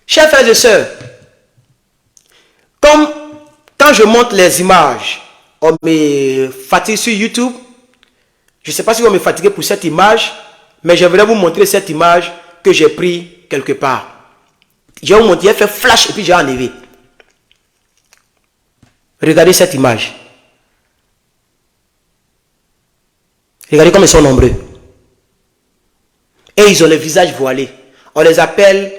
Chers frères et sœurs, comme quand je montre les images, on me fatigue sur YouTube. Je ne sais pas si on me fatigue pour cette image, mais je voudrais vous montrer cette image que j'ai prise quelque part. Je vais vous montrer, j'ai fait flash et puis j'ai enlevé. Regardez cette image. Regardez comme ils sont nombreux. Et ils ont les visages voilés. On les appelle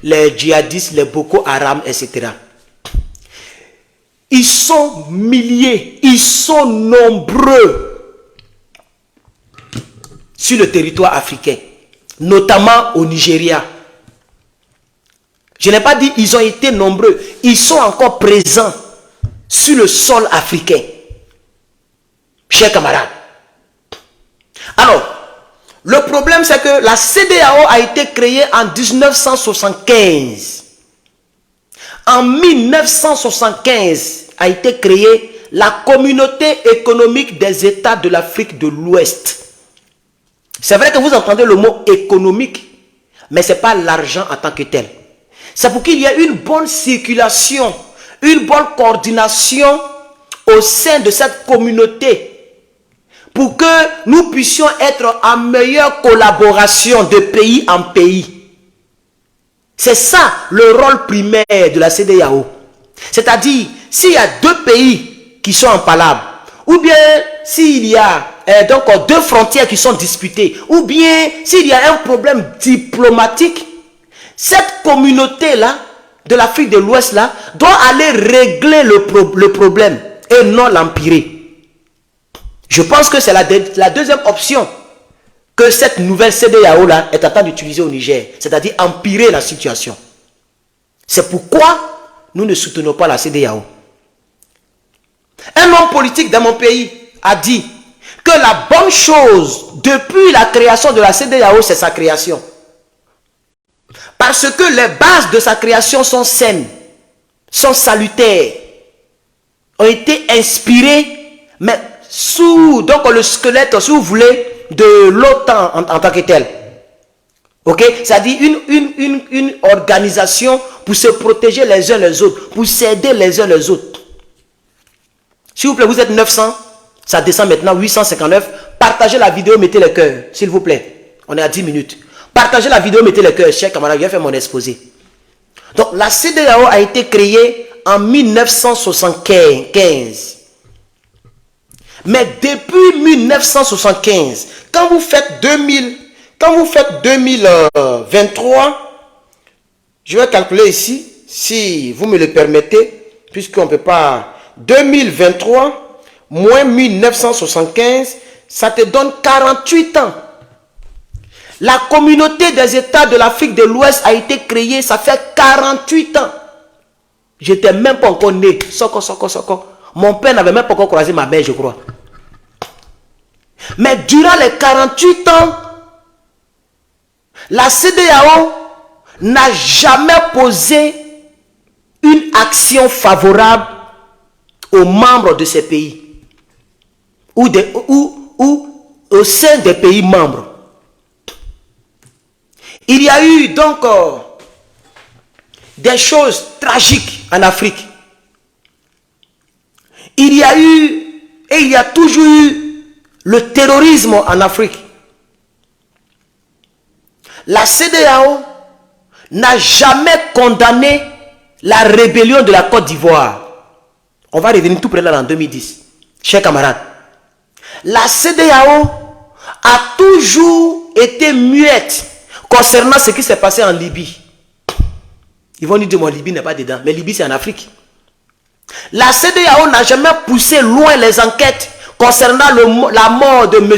les djihadistes, les Boko Haram, etc. Ils sont milliers, ils sont nombreux sur le territoire africain, notamment au Nigeria. Je n'ai pas dit ils ont été nombreux, ils sont encore présents sur le sol africain. Chers camarades. Alors, le problème c'est que la CEDEAO a été créée en 1975. En 1975 a été créée la Communauté économique des États de l'Afrique de l'Ouest. C'est vrai que vous entendez le mot économique, mais ce n'est pas l'argent en tant que tel. C'est pour qu'il y ait une bonne circulation, une bonne coordination au sein de cette communauté, pour que nous puissions être en meilleure collaboration de pays en pays. C'est ça le rôle primaire de la CEDEAO. C'est-à-dire, s'il y a deux pays qui sont en palabre, ou bien s'il y a donc deux frontières qui sont disputées, ou bien s'il y a un problème diplomatique, cette communauté-là, de l'Afrique de l'Ouest, là, doit aller régler le problème et non l'empirer. Je pense que c'est la deuxième option que cette nouvelle CEDEAO là est en train d'utiliser au Niger, c'est-à-dire empirer la situation. C'est pourquoi nous ne soutenons pas la CEDEAO. Un homme politique dans mon pays a dit que la bonne chose depuis la création de la CEDEAO, c'est sa création. Parce que les bases de sa création sont saines, sont salutaires, ont été inspirées, mais sous donc le squelette, si vous voulez, de l'OTAN en tant que tel. Ok? C'est-à-dire une organisation pour se protéger les uns les autres, pour s'aider les uns les autres. S'il vous plaît, vous êtes 900, ça descend maintenant 859. Partagez la vidéo, mettez le cœur, s'il vous plaît. On est à 10 minutes. Partagez la vidéo, mettez le cœur, chers camarades, je vais faire mon exposé. Donc, la CEDEAO a été créée en 1975. Mais depuis 1975, quand vous faites 2023, je vais calculer ici, si vous me le permettez, puisqu'on ne peut pas, 2023 moins 1975, ça te donne 48 ans. La communauté des États de l'Afrique de l'Ouest a été créée, ça fait 48 ans. Je n'étais même pas encore né. Soko. Mon père n'avait même pas encore croisé ma mère, je crois. Mais durant les 48 ans, la CEDEAO n'a jamais posé une action favorable aux membres de ces pays ou au sein des pays membres. Il y a eu donc des choses tragiques en Afrique. Il y a eu et il y a toujours eu le terrorisme en Afrique. La CEDEAO n'a jamais condamné la rébellion de la Côte d'Ivoire. On va revenir tout près là en 2010. Chers camarades, la CEDEAO a toujours été muette concernant ce qui s'est passé en Libye. Ils vont nous dire, moi, Libye n'est pas dedans. Mais Libye, c'est en Afrique. La CEDEAO n'a jamais poussé loin les enquêtes concernant la mort de M.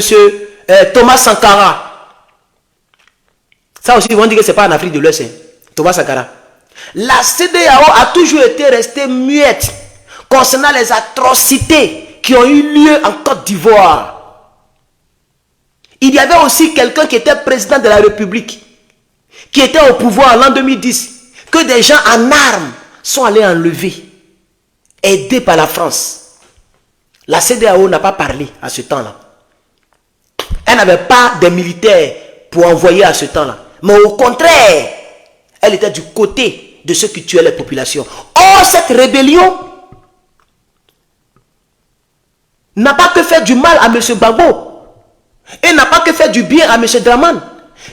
Thomas Sankara. Ça aussi, ils vont dire que ce n'est pas en Afrique de l'Ouest. Thomas Sankara. La CEDEAO a toujours été restée muette concernant les atrocités qui ont eu lieu en Côte d'Ivoire. Il y avait aussi quelqu'un qui était président de la République, qui était au pouvoir en l'an 2010, que des gens en armes sont allés enlever, aidés par la France. La CEDEAO n'a pas parlé à ce temps-là. Elle n'avait pas de militaires pour envoyer à ce temps-là. Mais au contraire, elle était du côté de ceux qui tuaient les populations. Or, cette rébellion n'a pas que faire du mal à M. Gbagbo. Et n'a pas que faire du bien à M. Draman.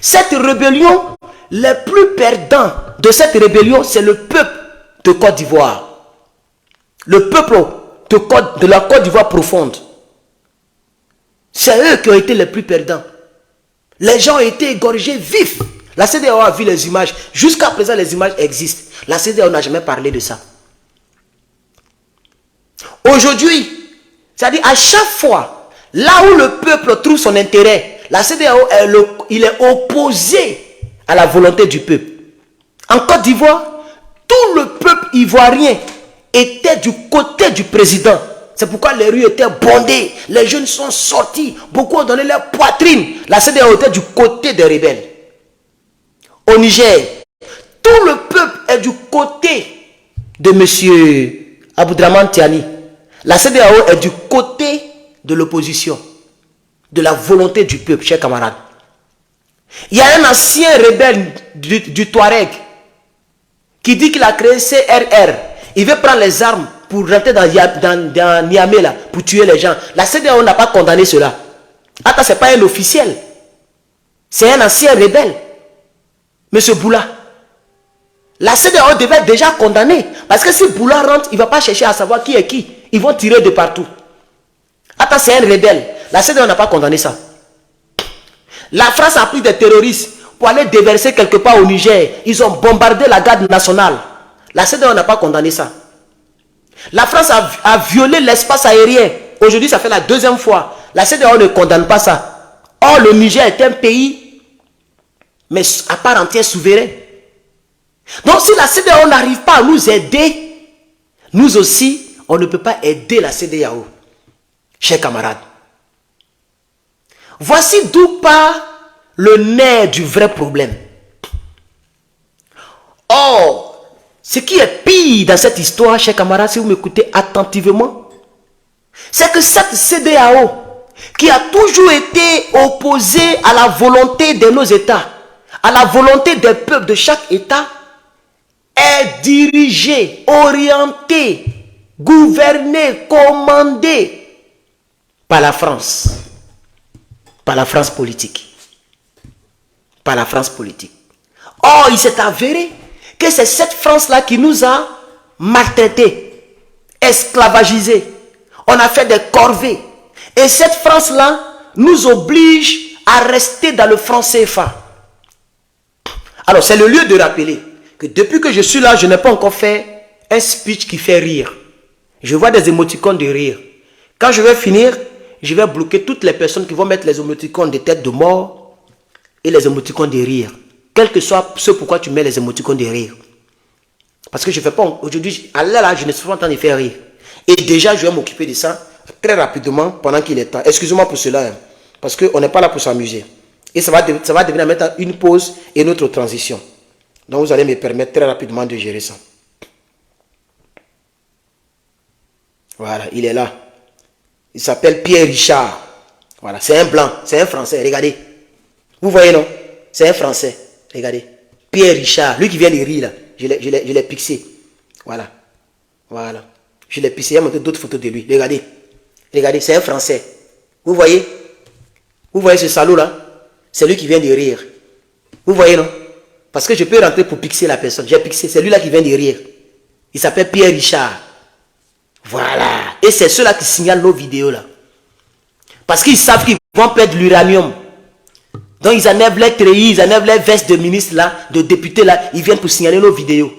Cette rébellion, les plus perdants de cette rébellion, c'est le peuple de Côte d'Ivoire. Le peuple de la Côte d'Ivoire profonde. C'est eux qui ont été les plus perdants. Les gens ont été égorgés vifs. La CEDEAO a vu les images. Jusqu'à présent, les images existent. La CEDEAO n'a jamais parlé de ça. Aujourd'hui, c'est-à-dire à chaque fois, là où le peuple trouve son intérêt, la CEDEAO, il est opposé à la volonté du peuple. En Côte d'Ivoire, tout le peuple ivoirien était du côté du président. C'est pourquoi les rues étaient bondées. Les jeunes sont sortis. Beaucoup ont donné leur poitrine. La CEDEAO était du côté des rebelles. Au Niger, tout le peuple est du côté de M. Aboudraman Tiani. La CEDEAO est du côté de l'opposition, de la volonté du peuple, chers camarades. Il y a un ancien rebelle du Touareg qui dit qu'il a créé CRR. Il veut prendre les armes pour rentrer dans Niamey là, pour tuer les gens. La CEDEAO n'a pas condamné cela. Attends, ce n'est pas un officiel. C'est un ancien rebelle. Monsieur Boula. La CEDEAO devait déjà condamner. Parce que si Boula rentre, il ne va pas chercher à savoir qui est qui. Ils vont tirer de partout. Attends, c'est un rebelle. La CEDEAO n'a pas condamné ça. La France a pris des terroristes pour aller déverser quelque part au Niger. Ils ont bombardé la garde nationale. La CEDEAO n'a pas condamné ça. La France a violé l'espace aérien. Aujourd'hui, ça fait la deuxième fois. La CEDEAO ne condamne pas ça. Or, le Niger est un pays, mais à part entière, souverain. Donc, si la CEDEAO n'arrive pas à nous aider, nous aussi, on ne peut pas aider la CEDEAO. Chers camarades. Voici d'où part le nerf du vrai problème. Or, ce qui est pire dans cette histoire, chers camarades, si vous m'écoutez attentivement, c'est que cette CEDEAO, qui a toujours été opposée à la volonté de nos États, à la volonté des peuples de chaque État, est dirigée, orientée, gouvernée, commandée par la France. Par la France politique. Par la France politique. Or, il s'est avéré que c'est cette France-là qui nous a maltraités, esclavagisés. On a fait des corvées. Et cette France-là nous oblige à rester dans le franc CFA. Alors, c'est le lieu de rappeler que depuis que je suis là, je n'ai pas encore fait un speech qui fait rire. Je vois des émoticônes de rire. Quand je vais finir, je vais bloquer toutes les personnes qui vont mettre les émoticônes de tête de mort et les émoticônes de rire. Quel que soit ce pourquoi tu mets les émoticônes de rire. Parce que je ne fais pas... Aujourd'hui, là, je ne suis pas en train de faire rire. Et déjà, je vais m'occuper de ça très rapidement pendant qu'il est temps. Excusez-moi pour cela. Hein, parce qu'on n'est pas là pour s'amuser. Et ça va devenir maintenant une pause et une autre transition. Donc, vous allez me permettre très rapidement de gérer ça. Voilà, il est là. Il s'appelle Pierre Richard. Voilà, c'est un blanc, c'est un Français. Regardez. Vous voyez, non? C'est un Français. Regardez. Pierre Richard, lui qui vient de rire là. Je l'ai pixé. Voilà. Voilà. Je l'ai pixé. Il y a montré d'autres photos de lui. Regardez. Regardez, c'est un Français. Vous voyez? Vous voyez ce salaud là? C'est lui qui vient de rire. Vous voyez, non? Parce que je peux rentrer pour pixer la personne. J'ai pixé. C'est lui là qui vient de rire. Il s'appelle Pierre Richard. Voilà. Et c'est ceux-là qui signalent nos vidéos là. Parce qu'ils savent qu'ils vont perdre l'uranium. Donc ils enlèvent les treillis, ils enlèvent les vestes de ministres là, de députés là. Ils viennent pour signaler nos vidéos.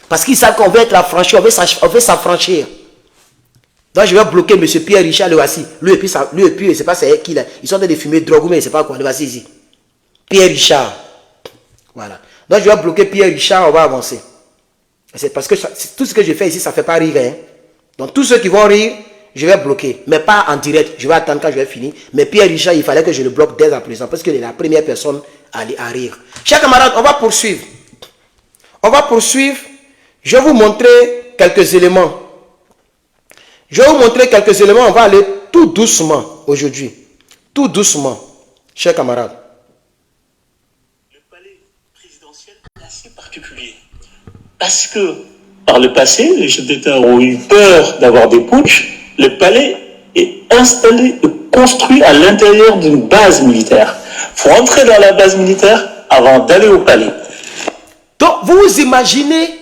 Parce qu'ils savent qu'on veut être affranchi, on veut s'affranchir. Donc je vais bloquer M. Pierre Richard, le voici. Lui et puis, je ne sais pas c'est qui là. Ils sont en train de fumer drogue, mais je ne sais pas quoi. Le voici ici. Pierre Richard. Voilà. Donc je vais bloquer Pierre Richard, on va avancer. C'est parce que tout ce que je fais ici, ça ne fait pas rire. Hein. Donc tous ceux qui vont rire, je vais bloquer. Mais pas en direct. Je vais attendre quand je vais finir. Mais Pierre Richard, il fallait que je le bloque dès à présent. Parce qu'il est la première personne à rire. Chers camarades, on va poursuivre. On va poursuivre. Je vais vous montrer quelques éléments. Je vais vous montrer quelques éléments. On va aller tout doucement aujourd'hui. Tout doucement. Chers camarades. Le palais assez particulier. Parce que, par le passé, les chefs d'État ont eu peur d'avoir des putschs. Le palais est installé, construit à l'intérieur d'une base militaire. Il faut entrer dans la base militaire avant d'aller au palais. Donc, vous imaginez...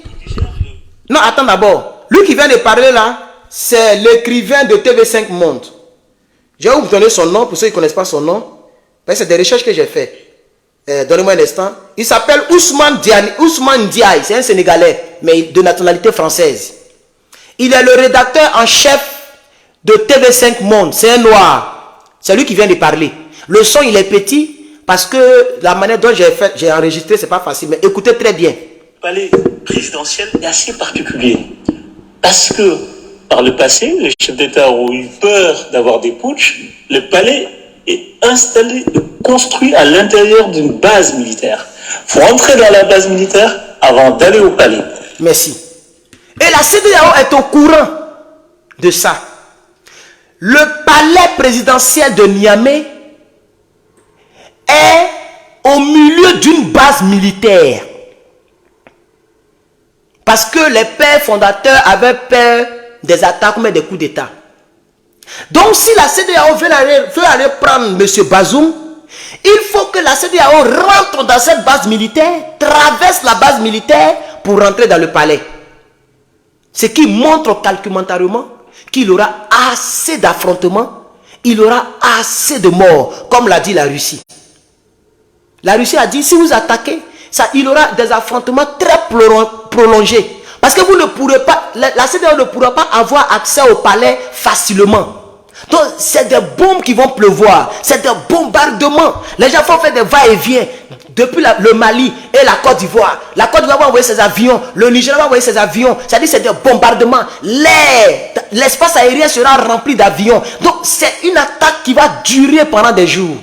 Non, attends d'abord. Lui qui vient de parler là, c'est l'écrivain de TV5 Monde. Je vais vous donner son nom, pour ceux qui ne connaissent pas son nom. C'est des recherches que j'ai faites. Donnez-moi un instant. Il s'appelle Ousmane Ndiaye. C'est un Sénégalais, mais de nationalité française. Il est le rédacteur en chef de TV5 Monde. C'est un noir. C'est lui qui vient de parler. Le son, il est petit parce que la manière dont j'ai enregistré, c'est pas facile. Mais écoutez très bien. Le palais présidentiel est assez particulier. Parce que, par le passé, les chefs d'État ont eu peur d'avoir des putschs. Le palais est installé, construit à l'intérieur d'une base militaire. Il faut entrer dans la base militaire avant d'aller au palais. Merci. Et la CEDEAO est au courant de ça. Le palais présidentiel de Niamey est au milieu d'une base militaire. Parce que les pères fondateurs avaient peur des attaques ou des coups d'État. Donc si la CEDEAO veut aller prendre M. Bazoum, il faut que la CEDEAO rentre dans cette base militaire, traverse la base militaire pour rentrer dans le palais. Ce qui montre calculairement qu'il aura assez d'affrontements, il aura assez de morts, comme l'a dit la Russie. La Russie a dit, si vous attaquez, il aura des affrontements très prolongés. Parce que vous ne pourrez pas, la CEDEAO ne pourra pas avoir accès au palais facilement. Donc, c'est des bombes qui vont pleuvoir. C'est des bombardements. Les gens vont faire des va-et-vient depuis le Mali et la Côte d'Ivoire. La Côte d'Ivoire va envoyer ses avions. Le Nigeria va envoyer ses avions. C'est-à-dire c'est des bombardements. L'espace aérien sera rempli d'avions. Donc, c'est une attaque qui va durer pendant des jours.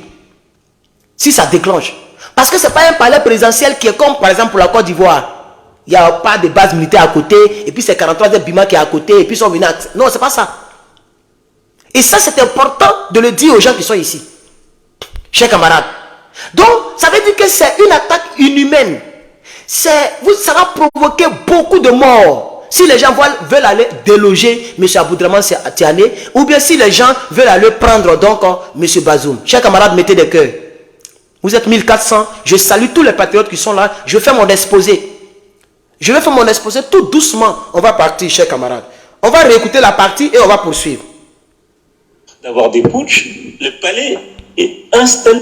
Si ça déclenche. Parce que ce n'est pas un palais présidentiel qui est comme, par exemple, pour la Côte d'Ivoire. Il n'y a pas de base militaire à côté. Et puis, c'est 43e Bima qui est à côté. Et puis, ils sont venus. Non, ce n'est pas ça. Et ça, c'est important de le dire aux gens qui sont ici. Chers camarades. Donc, ça veut dire que c'est une attaque inhumaine. Ça va provoquer beaucoup de morts. Si les gens veulent aller déloger M. Aboudraman Tiané, ou bien si les gens veulent aller prendre donc M. Bazoum. Chers camarades, mettez des cœurs. Vous êtes 1400. Je salue tous les patriotes qui sont là. Je fais mon exposé. Je vais faire mon exposé tout doucement. On va partir, chers camarades. On va réécouter la partie et on va poursuivre. D'avoir des putschs, le palais est installé.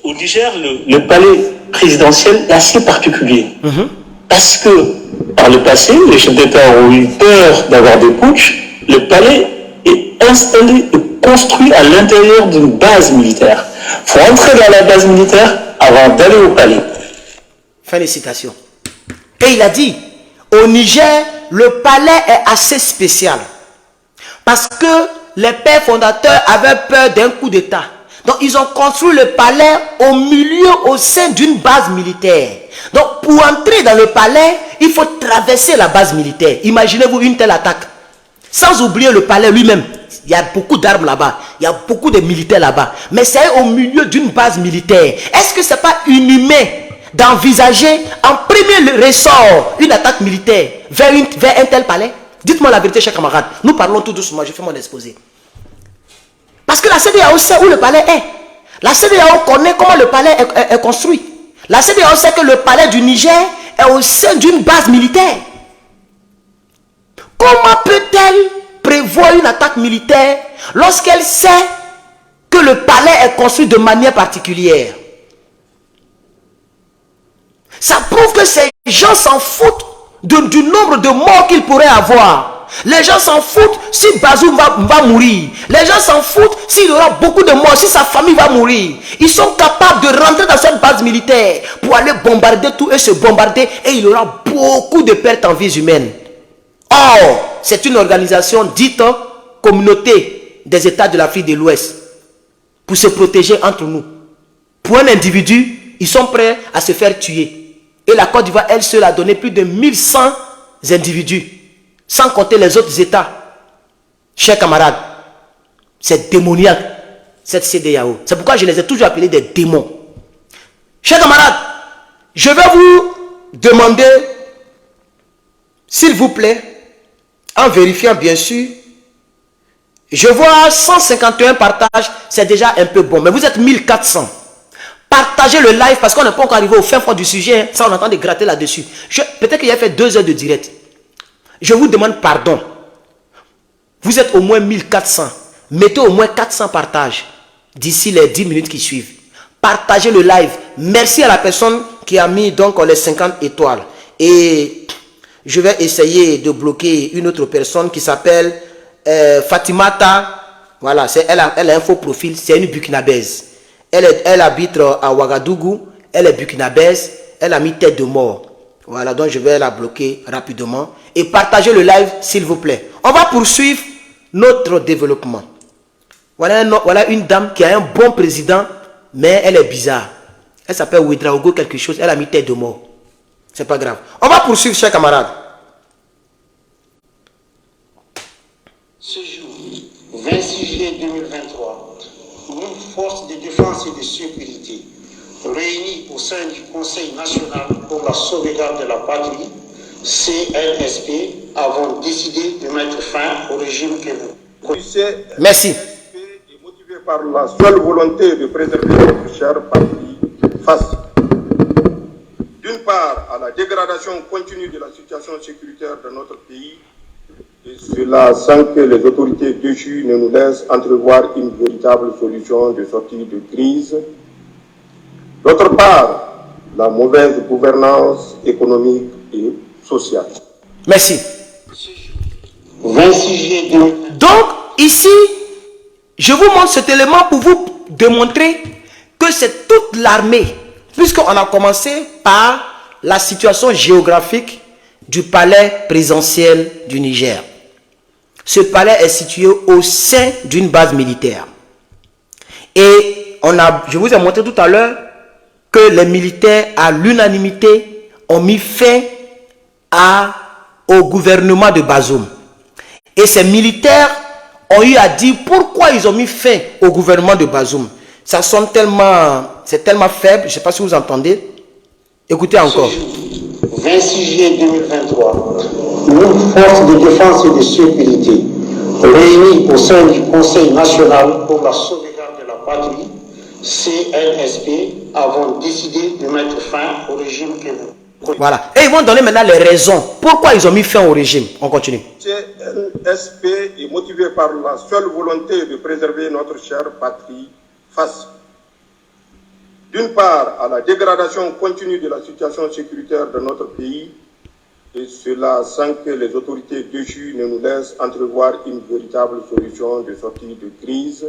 Au Niger, le palais présidentiel est assez particulier. Parce que, par le passé, les chefs d'État ont eu peur d'avoir des putschs. Le palais est installé, construit à l'intérieur d'une base militaire. Il faut entrer dans la base militaire avant d'aller au palais. Fin de citation. Et il a dit, au Niger, le palais est assez spécial. Parce que les pères fondateurs avaient peur d'un coup d'État. Donc, ils ont construit le palais au milieu, au sein d'une base militaire. Donc, pour entrer dans le palais, il faut traverser la base militaire. Imaginez-vous une telle attaque. Sans oublier le palais lui-même. Il y a beaucoup d'armes là-bas. Il y a beaucoup de militaires là-bas. Mais c'est au milieu d'une base militaire. Est-ce que ce n'est pas inhumain d'envisager en premier ressort une attaque militaire vers un tel palais? Dites-moi la vérité, chers camarades. Nous parlons tout doucement. Je fais mon exposé. Parce que la CEDEAO sait où le palais est. La CEDEAO connaît comment le palais est construit. La CEDEAO sait que le palais du Niger est au sein d'une base militaire. Comment peut-elle prévoir une attaque militaire lorsqu'elle sait que le palais est construit de manière particulière? Ça prouve que ces gens s'en foutent du nombre de morts qu'ils pourraient avoir. Les gens s'en foutent si Bazoum va mourir. Les gens s'en foutent s'il y aura beaucoup de morts, si sa famille va mourir. Ils sont capables de rentrer dans cette base militaire pour aller bombarder tout et se bombarder. Et il y aura beaucoup de pertes en vies humaines. Or, c'est une organisation dite communauté des États de l'Afrique de l'Ouest. Pour se protéger entre nous. Pour un individu, ils sont prêts à se faire tuer. Et la Côte d'Ivoire, elle seule, a donné plus de 1100 individus. Sans compter les autres États. Chers camarades, c'est démoniaque, cette CEDEAO. C'est pourquoi je les ai toujours appelés des démons. Chers camarades, Je vais vous demander, s'il vous plaît, en vérifiant bien sûr, je vois 151 partages, c'est déjà un peu bon, mais vous êtes 1400. Partagez le live parce qu'on n'est pas encore arrivé au fin fond du sujet, hein. Ça on entend de gratter là-dessus. Peut-être qu'il a fait 2 heures de direct. Je vous demande pardon. Vous êtes au moins 1400. Mettez au moins 400 partages d'ici les 10 minutes qui suivent. Partagez le live. Merci à la personne qui a mis donc les 50 étoiles. Et je vais essayer de bloquer une autre personne qui s'appelle Fatimata. Voilà, elle a un faux profil. C'est une burkinabèse. Elle habite à Ouagadougou. Elle est burkinabèse. Elle a mis tête de mort. Voilà, donc je vais la bloquer rapidement. Et partagez le live s'il vous plaît. On va poursuivre notre développement. Voilà une dame qui a un bon président, mais elle est bizarre. Elle s'appelle Ouedraogo quelque chose. Elle a mis tête de mort. C'est pas grave. On va poursuivre, chers camarades. Ce jour, 26 juillet 2023, nous, forces de défense et de sécurité, réunis au sein du Conseil national pour la sauvegarde de la patrie, CNSP, avons décidé de mettre fin au régime que vous connaissez. Merci. Et motivé par la seule volonté de préserver notre chère patrie face, d'une part, à la dégradation continue de la situation sécuritaire de notre pays, et cela sans que les autorités déchues ne nous laissent entrevoir une véritable solution de sortie de crise. D'autre part, la mauvaise gouvernance économique et sociale. Merci. 26 juillet 2023. Donc, ici, je vous montre cet élément pour vous démontrer que c'est toute l'armée, puisqu'on a commencé par la situation géographique du palais présidentiel du Niger. Ce palais est situé au sein d'une base militaire. Et je vous ai montré tout à l'heure que les militaires, à l'unanimité, ont mis fin au gouvernement de Bazoum. Et ces militaires ont eu à dire pourquoi ils ont mis fin au gouvernement de Bazoum. Ça sonne c'est tellement faible, je ne sais pas si vous entendez. Écoutez encore. 26 juillet 2023, nous, forces de défense et de sécurité, réunis au sein du Conseil national pour la sauvegarde de la patrie, CNSP, avons décidé de mettre fin au régime que vous connaissez. Voilà. Et ils vont donner maintenant les raisons. Pourquoi ils ont mis fin au régime. On continue. CNSP est motivé par la seule volonté de préserver notre chère patrie face, d'une part, à la dégradation continue de la situation sécuritaire de notre pays, et cela sans que les autorités déchues ne nous laissent entrevoir une véritable solution de sortie de crise.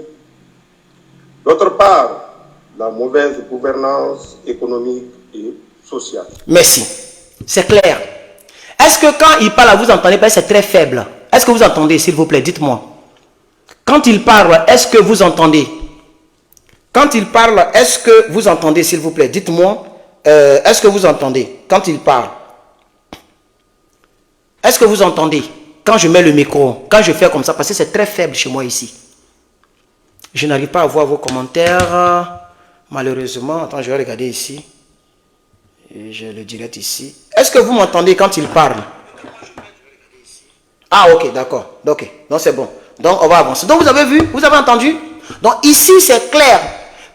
D'autre part, la mauvaise gouvernance économique et sociale. Merci. C'est clair. Est-ce que quand il parle, vous entendez pas, c'est très faible. Est-ce que vous entendez, s'il vous plaît, dites-moi. Quand il parle, est-ce que vous entendez? Quand il parle, est-ce que vous entendez, s'il vous plaît? Dites-moi, est-ce que vous entendez quand il parle? Est-ce que vous entendez quand je mets le micro? Quand je fais comme ça, parce que c'est très faible chez moi ici. Je n'arrive pas à voir vos commentaires. Malheureusement, attends, je vais regarder ici. Et je le direct ici. Est-ce que vous m'entendez quand il parle? Ah, ok, d'accord. Ok, donc c'est bon. Donc, on va avancer. Donc, vous avez vu? Vous avez entendu? Donc, ici, c'est clair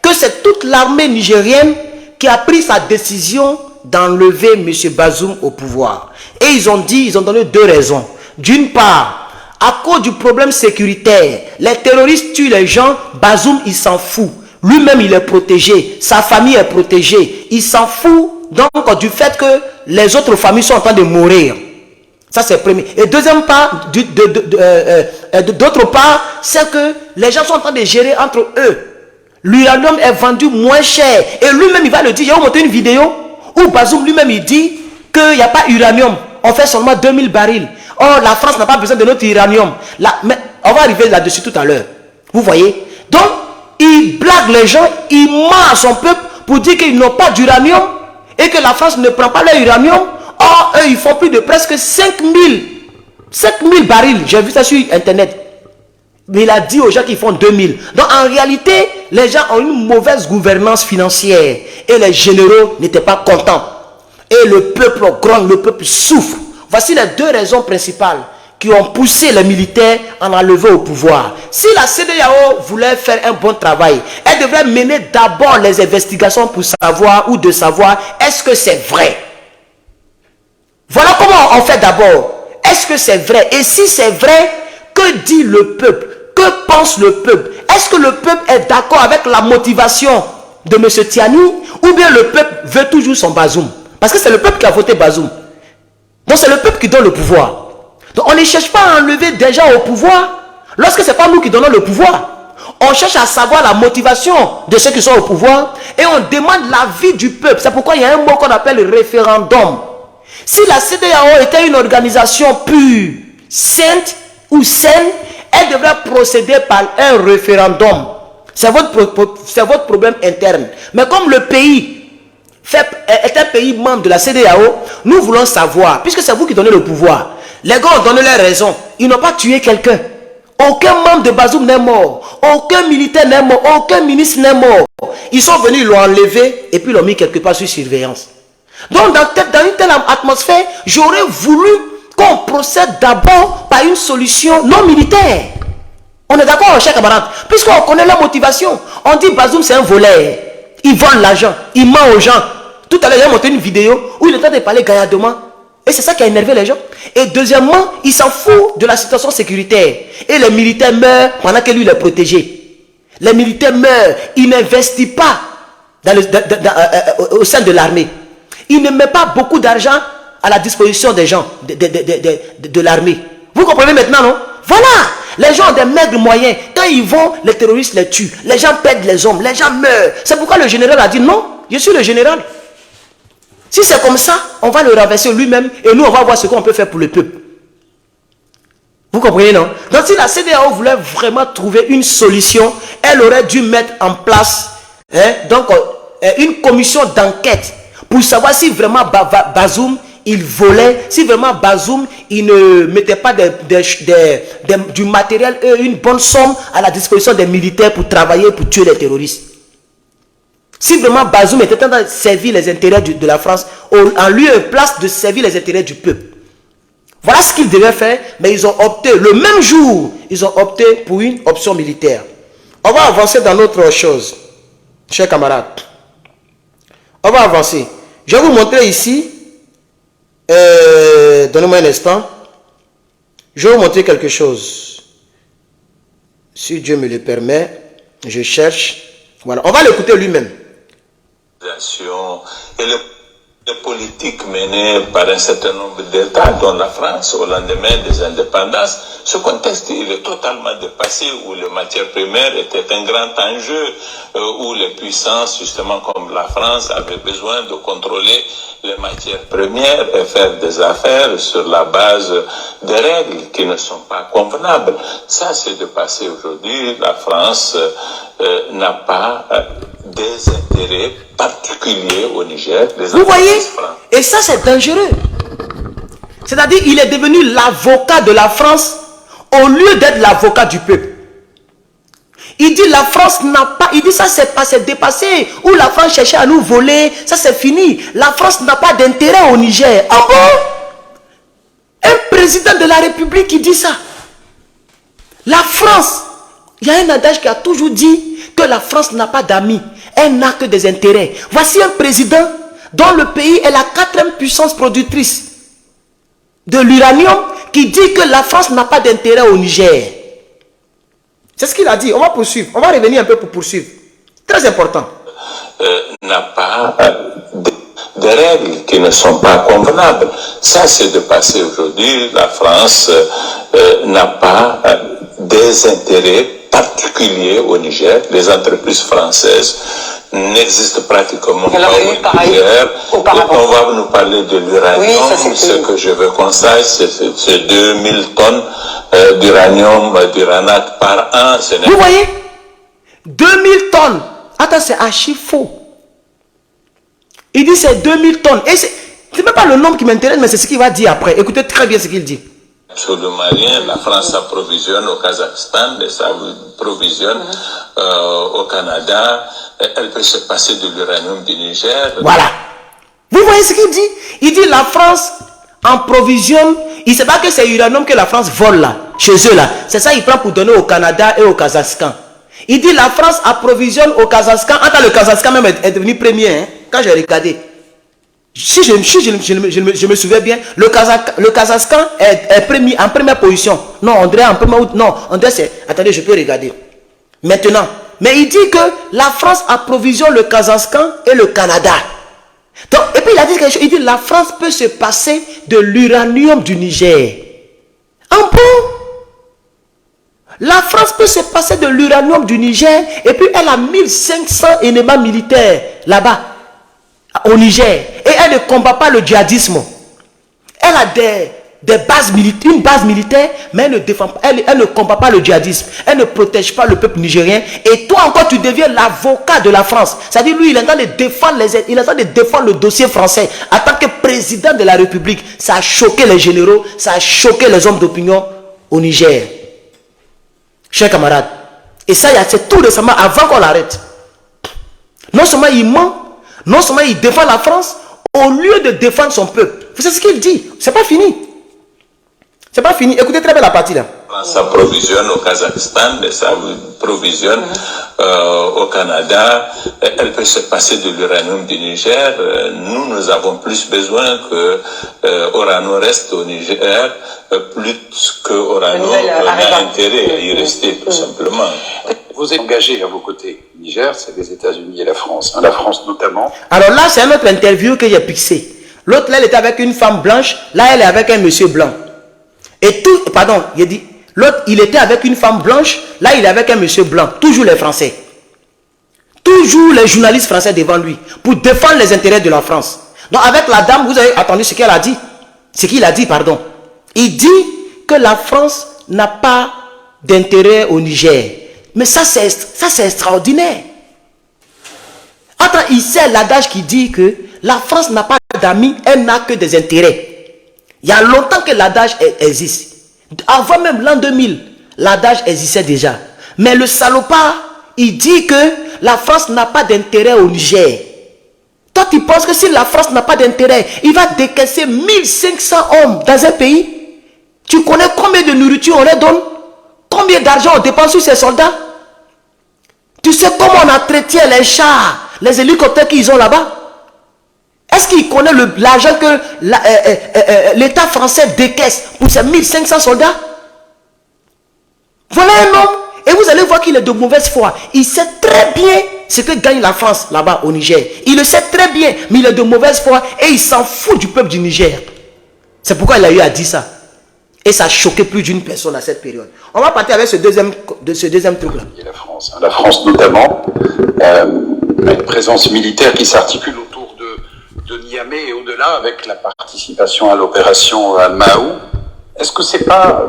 que c'est toute l'armée nigérienne qui a pris sa décision d'enlever M. Bazoum au pouvoir. Et ils ont donné 2 raisons. D'une part, à cause du problème sécuritaire, les terroristes tuent les gens, Bazoum, il s'en fout. Lui-même, il est protégé. Sa famille est protégée. Il s'en fout donc du fait que les autres familles sont en train de mourir. Ça, c'est le premier. Et deuxième part, d'autre part, c'est que les gens sont en train de gérer entre eux. L'uranium est vendu moins cher. Et lui-même, il va le dire. Je vais vous montrer une vidéo où Bazoum lui-même, il dit qu'il n'y a pas uranium. On fait seulement 2000 barils. Or, la France n'a pas besoin de notre uranium. Mais on va arriver là-dessus tout à l'heure. Vous voyez? Donc, il blague les gens, il ment à son peuple pour dire qu'ils n'ont pas d'uranium et que la France ne prend pas leur uranium. Or, eux, ils font plus de presque 5000 barils. J'ai vu ça sur Internet. Mais il a dit aux gens qu'ils font 2000. Donc, en réalité, les gens ont une mauvaise gouvernance financière et les généraux n'étaient pas contents. et le peuple gronde, le peuple souffre. Voici les deux raisons principales qui ont poussé les militaires à en enlever au pouvoir. Si la CEDEAO voulait faire un bon travail, elle devrait mener d'abord les investigations pour savoir ou de savoir est-ce que c'est vrai. Voilà comment on fait d'abord. Est-ce que c'est vrai? Et si c'est vrai, que dit le peuple? Que pense le peuple? Est-ce que le peuple est d'accord avec la motivation de M. Tiani ou bien le peuple veut toujours son Bazoum? Parce que c'est le peuple qui a voté Bazoum. Donc c'est le peuple qui donne le pouvoir. Donc on ne cherche pas à enlever des gens au pouvoir lorsque ce n'est pas nous qui donnons le pouvoir. On cherche à savoir la motivation de ceux qui sont au pouvoir et on demande l'avis du peuple. C'est pourquoi il y a un mot qu'on appelle référendum. Si la CEDEAO était une organisation pure, sainte ou saine, elle devrait procéder par un référendum. C'est votre problème interne. Mais comme le pays est un pays membre de la CEDEAO, nous voulons savoir, puisque c'est vous qui donnez le pouvoir. Les gars ont donné les raisons. Ils n'ont pas tué quelqu'un. Aucun membre de Bazoum n'est mort. Aucun militaire n'est mort. Aucun ministre n'est mort. Ils sont venus, ils l'ont enlevé et puis l'ont mis quelque part sur surveillance. Donc dans une telle atmosphère, j'aurais voulu qu'on procède d'abord par une solution non militaire. On est d'accord, chers camarades? Puisqu'on connaît la motivation. On dit Bazoum c'est un voleur. Il vole l'argent. Il ment aux gens. Tout à l'heure, j'ai monté une vidéo où il est en train de parler gaillardement. Et c'est ça qui a énervé les gens. Et deuxièmement, il s'en fout de la situation sécuritaire. Et les militaires meurent pendant que lui il est protégé. Les militaires meurent. Il n'investit pas au sein de l'armée. Il ne met pas beaucoup d'argent à la disposition des gens, de l'armée. Vous comprenez maintenant, non? Voilà. Les gens ont des maigres moyens. Quand ils vont, les terroristes les tuent. Les gens perdent les hommes. Les gens meurent. C'est pourquoi le général a dit non, je suis le général. Si c'est comme ça, on va le renverser lui-même et nous, on va voir ce qu'on peut faire pour le peuple. Vous comprenez, non? Donc, si la CEDEAO voulait vraiment trouver une solution, elle aurait dû mettre en place une commission d'enquête pour savoir si vraiment Bazoum, il volait, si vraiment Bazoum, il ne mettait pas du matériel, une bonne somme à la disposition des militaires pour travailler, pour tuer les terroristes. Si vraiment Bazoum était en train de servir les intérêts de la France, en lieu et place de servir les intérêts du peuple. Voilà ce qu'ils devaient faire, mais ils ont opté, le même jour, ils ont opté pour une option militaire. On va avancer dans notre chose, chers camarades. On va avancer. Je vais vous montrer ici, donnez-moi un instant, je vais vous montrer quelque chose. Si Dieu me le permet, je cherche. Voilà, on va l'écouter lui-même. Et les politiques menées par un certain nombre d'États, dont la France, au lendemain des indépendances, ce contexte il est totalement dépassé, où les matières premières étaient un grand enjeu, où les puissances, justement comme la France, avaient besoin de contrôler les matières premières et faire des affaires sur la base des règles qui ne sont pas convenables. Ça, c'est dépassé aujourd'hui. La France n'a pas des intérêts particuliers au Niger. Vous voyez? Et ça, c'est dangereux. C'est-à-dire, il est devenu l'avocat de la France au lieu d'être l'avocat du peuple. Il dit la France n'a pas, il dit ça c'est dépassé, où la France cherchait à nous voler, ça c'est fini. La France n'a pas d'intérêt au Niger. Ah bon? Un président de la République qui dit ça. La France, il y a un adage qui a toujours dit que la France n'a pas d'amis, elle n'a que des intérêts. Voici un président dont le pays est la 4e puissance productrice de l'uranium qui dit que la France n'a pas d'intérêt au Niger. C'est ce qu'il a dit. On va poursuivre. On va revenir un peu pour poursuivre. Très important. N'a pas des règles qui ne sont pas convenables. Ça, c'est dépassé aujourd'hui. La France n'a pas des intérêts particuliers au Niger. Les entreprises françaises n'existent pratiquement pas au Niger. On va nous parler de l'uranium. Oui, ce que je veux qu'on sache, c'est 2000 tonnes d'uranium, d'uranate par an. Vous voyez? 2000 tonnes. Attends, c'est archi faux. Il dit c'est 2000 tonnes. Et c'est même pas le nombre qui m'intéresse, mais c'est ce qu'il va dire après. Écoutez très bien ce qu'il dit. Sur le malien, la France s'approvisionne au Kazakhstan, et s'approvisionne au Canada. Elle peut se passer de l'uranium du Niger. Voilà. Vous voyez ce qu'il dit? Il dit la France en provisionne. Il ne sait pas que c'est l'uranium que la France vole là, chez eux là. C'est ça il prend pour donner au Canada et au Kazakhstan. Il dit la France approvisionne au Kazakhstan. Attends, le Kazakhstan même est devenu premier, hein, quand j'ai regardé. Si je me souviens bien, le Kazakhstan est premier, en première position. Non, on dirait en première. Non, on dirait c'est. Attendez, je peux regarder. Maintenant. Mais il dit que la France approvisionne le Kazakhstan et le Canada. Donc, et puis il a dit quelque chose. Il dit la France peut se passer de l'uranium du Niger. En bon. La France peut se passer de l'uranium du Niger et puis elle a 1500 ennemis militaires là-bas, au Niger. Et elle ne combat pas le djihadisme. Elle a des bases militaires, une base militaire, mais elle ne défend pas, elle ne combat pas le djihadisme. Elle ne protège pas le peuple nigérien. Et toi encore, tu deviens l'avocat de la France. C'est-à-dire, lui, il est en train de défendre il est en train de défendre le dossier français. En tant que président de la République, ça a choqué les généraux, ça a choqué les hommes d'opinion au Niger. Chers camarades, et ça, c'est tout récemment, avant qu'on l'arrête. Non seulement il ment, non seulement il défend la France, au lieu de défendre son peuple. C'est ce qu'il dit. C'est pas fini. C'est pas fini. Écoutez très bien la partie là. Ça provisionne au Kazakhstan, ça provisionne au Canada. Elle peut se passer de l'uranium du Niger. Nous avons plus besoin que Orano reste au Niger, plus que Orano n'a intérêt à y rester, tout simplement. Vous êtes engagé à vos côtés. Niger, c'est les États-Unis et la France. La France notamment. Alors là, c'est un autre interview que j'ai pixé. L'autre, là, elle était avec une femme blanche. Là, elle est avec un monsieur blanc. Et tout, pardon, il dit, l'autre, il était avec une femme blanche. Là, il est avec un monsieur blanc. Toujours les Français. Toujours les journalistes français devant lui. Pour défendre les intérêts de la France. Donc, avec la dame, vous avez entendu ce qu'elle a dit. Ce qu'il a dit, pardon. Il dit que la France n'a pas d'intérêt au Niger. Mais ça, c'est extraordinaire. Attends, il sait l'adage qui dit que la France n'a pas d'amis, elle n'a que des intérêts. Il y a longtemps que l'adage existe. Avant même l'an 2000, l'adage existait déjà. Mais le salopard, il dit que la France n'a pas d'intérêt au Niger. Toi, tu penses que si la France n'a pas d'intérêt, il va décaisser 1500 hommes dans un pays? Tu connais combien de nourriture on leur donne? Combien d'argent on dépense sur ces soldats? Tu sais comment on entretient les chars, les hélicoptères qu'ils ont là-bas? Est-ce qu'il connaît l'argent que l'État français décaisse pour ces 1500 soldats? Voilà un homme. Et vous allez voir qu'il est de mauvaise foi. Il sait très bien ce que gagne la France là-bas au Niger. Il le sait très bien, mais il est de mauvaise foi et il s'en fout du peuple du Niger. C'est pourquoi il a eu à dire ça. Et ça a choqué plus d'une personne à cette période. On va partir avec ce deuxième truc-là. La France notamment, une présence militaire qui s'articule autour de Niamey et au-delà avec la participation à l'opération Mahou. Est-ce que c'est pas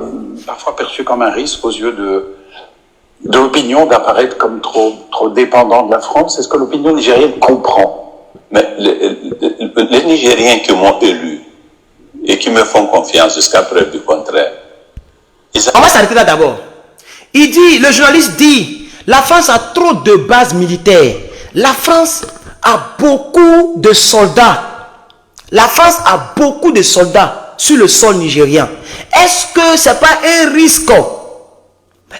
parfois perçu comme un risque aux yeux de l'opinion d'apparaître comme trop dépendant de la France? Est-ce que l'opinion nigérienne comprend? Mais les Nigériens qui m'ont élu et qui me font confiance jusqu'à preuve du contraire. On va s'arrêter là d'abord. Il dit, le journaliste dit, la France a trop de bases militaires. La France a beaucoup de soldats. La France a beaucoup de soldats sur le sol nigérien. Est-ce que ce n'est pas un risque?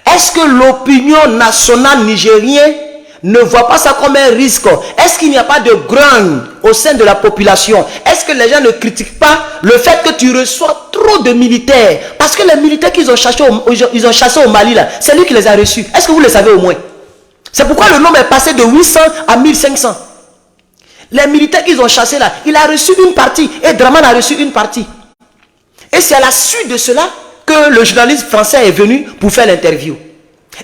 Est-ce que l'opinion nationale nigérienne ne voit pas ça comme un risque? Est-ce qu'il n'y a pas de grogne au sein de la population? Est-ce que les gens ne critiquent pas le fait que tu reçois trop de militaires? Parce que les militaires qu'ils ont chassés au Mali, là, c'est lui qui les a reçus. Est-ce que vous le savez au moins? C'est pourquoi le nombre est passé de 800 à 1500. Les militaires qu'ils ont chassés là, il a reçu une partie et Draman a reçu une partie. Et c'est à la suite de cela que le journaliste français est venu pour faire l'interview.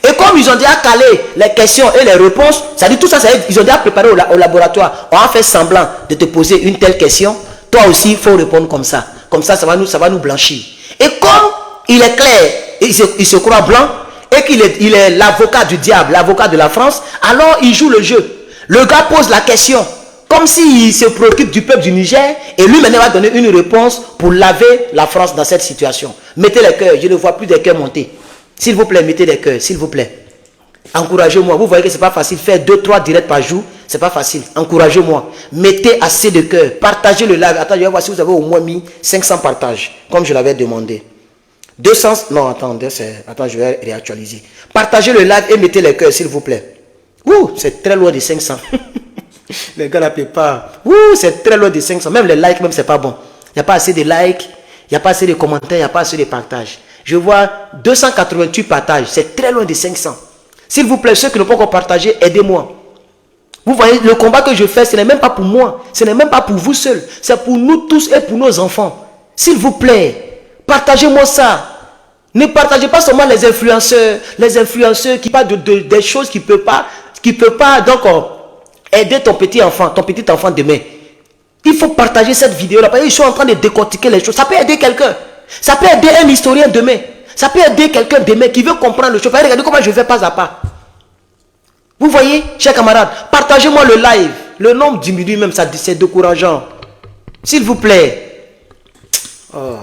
Et comme ils ont déjà calé les questions et les réponses, ça dit tout ça, ils ont déjà préparé au laboratoire. On a fait semblant de te poser une telle question. Toi aussi, il faut répondre comme ça. Comme ça, ça va nous blanchir. Et comme il est clair, il se croit blanc, et qu'il est l'avocat du diable, l'avocat de la France, alors il joue le jeu. Le gars pose la question, comme s'il se préoccupe du peuple du Niger, et lui maintenant va donner une réponse pour laver la France dans cette situation. Mettez les cœurs, je ne vois plus des cœurs monter. S'il vous plaît, mettez des cœurs, s'il vous plaît. Encouragez-moi. Vous voyez que ce n'est pas facile. Faire 2-3 directs par jour, C'est pas facile. Encouragez-moi. Mettez assez de cœur. Partagez le live. Attends, je vais voir si vous avez au moins mis 500 partages, comme je l'avais demandé. 200... Non, attendez, attends, je vais réactualiser. Partagez le live et mettez les cœurs, s'il vous plaît. Ouh, c'est très loin de 500. Les gars n'appellent pas. Ouh, c'est très loin de 500. Même les likes, même, c'est pas bon. Il n'y a pas assez de likes, il n'y a pas assez de commentaires, il n'y a pas assez de partages. Je vois 288 partages. C'est très loin de 500. S'il vous plaît, ceux qui n'ont pas encore partagé, aidez-moi. Vous voyez, le combat que je fais, ce n'est même pas pour moi. Ce n'est même pas pour vous seuls. C'est pour nous tous et pour nos enfants. S'il vous plaît, partagez-moi ça. Ne partagez pas seulement les influenceurs qui parlent des choses qui ne peuvent pas donc aider ton petit enfant demain. Il faut partager cette vidéo-là. Parce qu'ils sont en train de décortiquer les choses. Ça peut aider quelqu'un. Ça peut aider un historien demain. Ça peut aider quelqu'un demain qui veut comprendre le choses. Regardez comment je fais pas à pas. Vous voyez, chers camarades, partagez-moi le live. Le nombre diminue même, c'est décourageant. S'il vous plaît. Oh.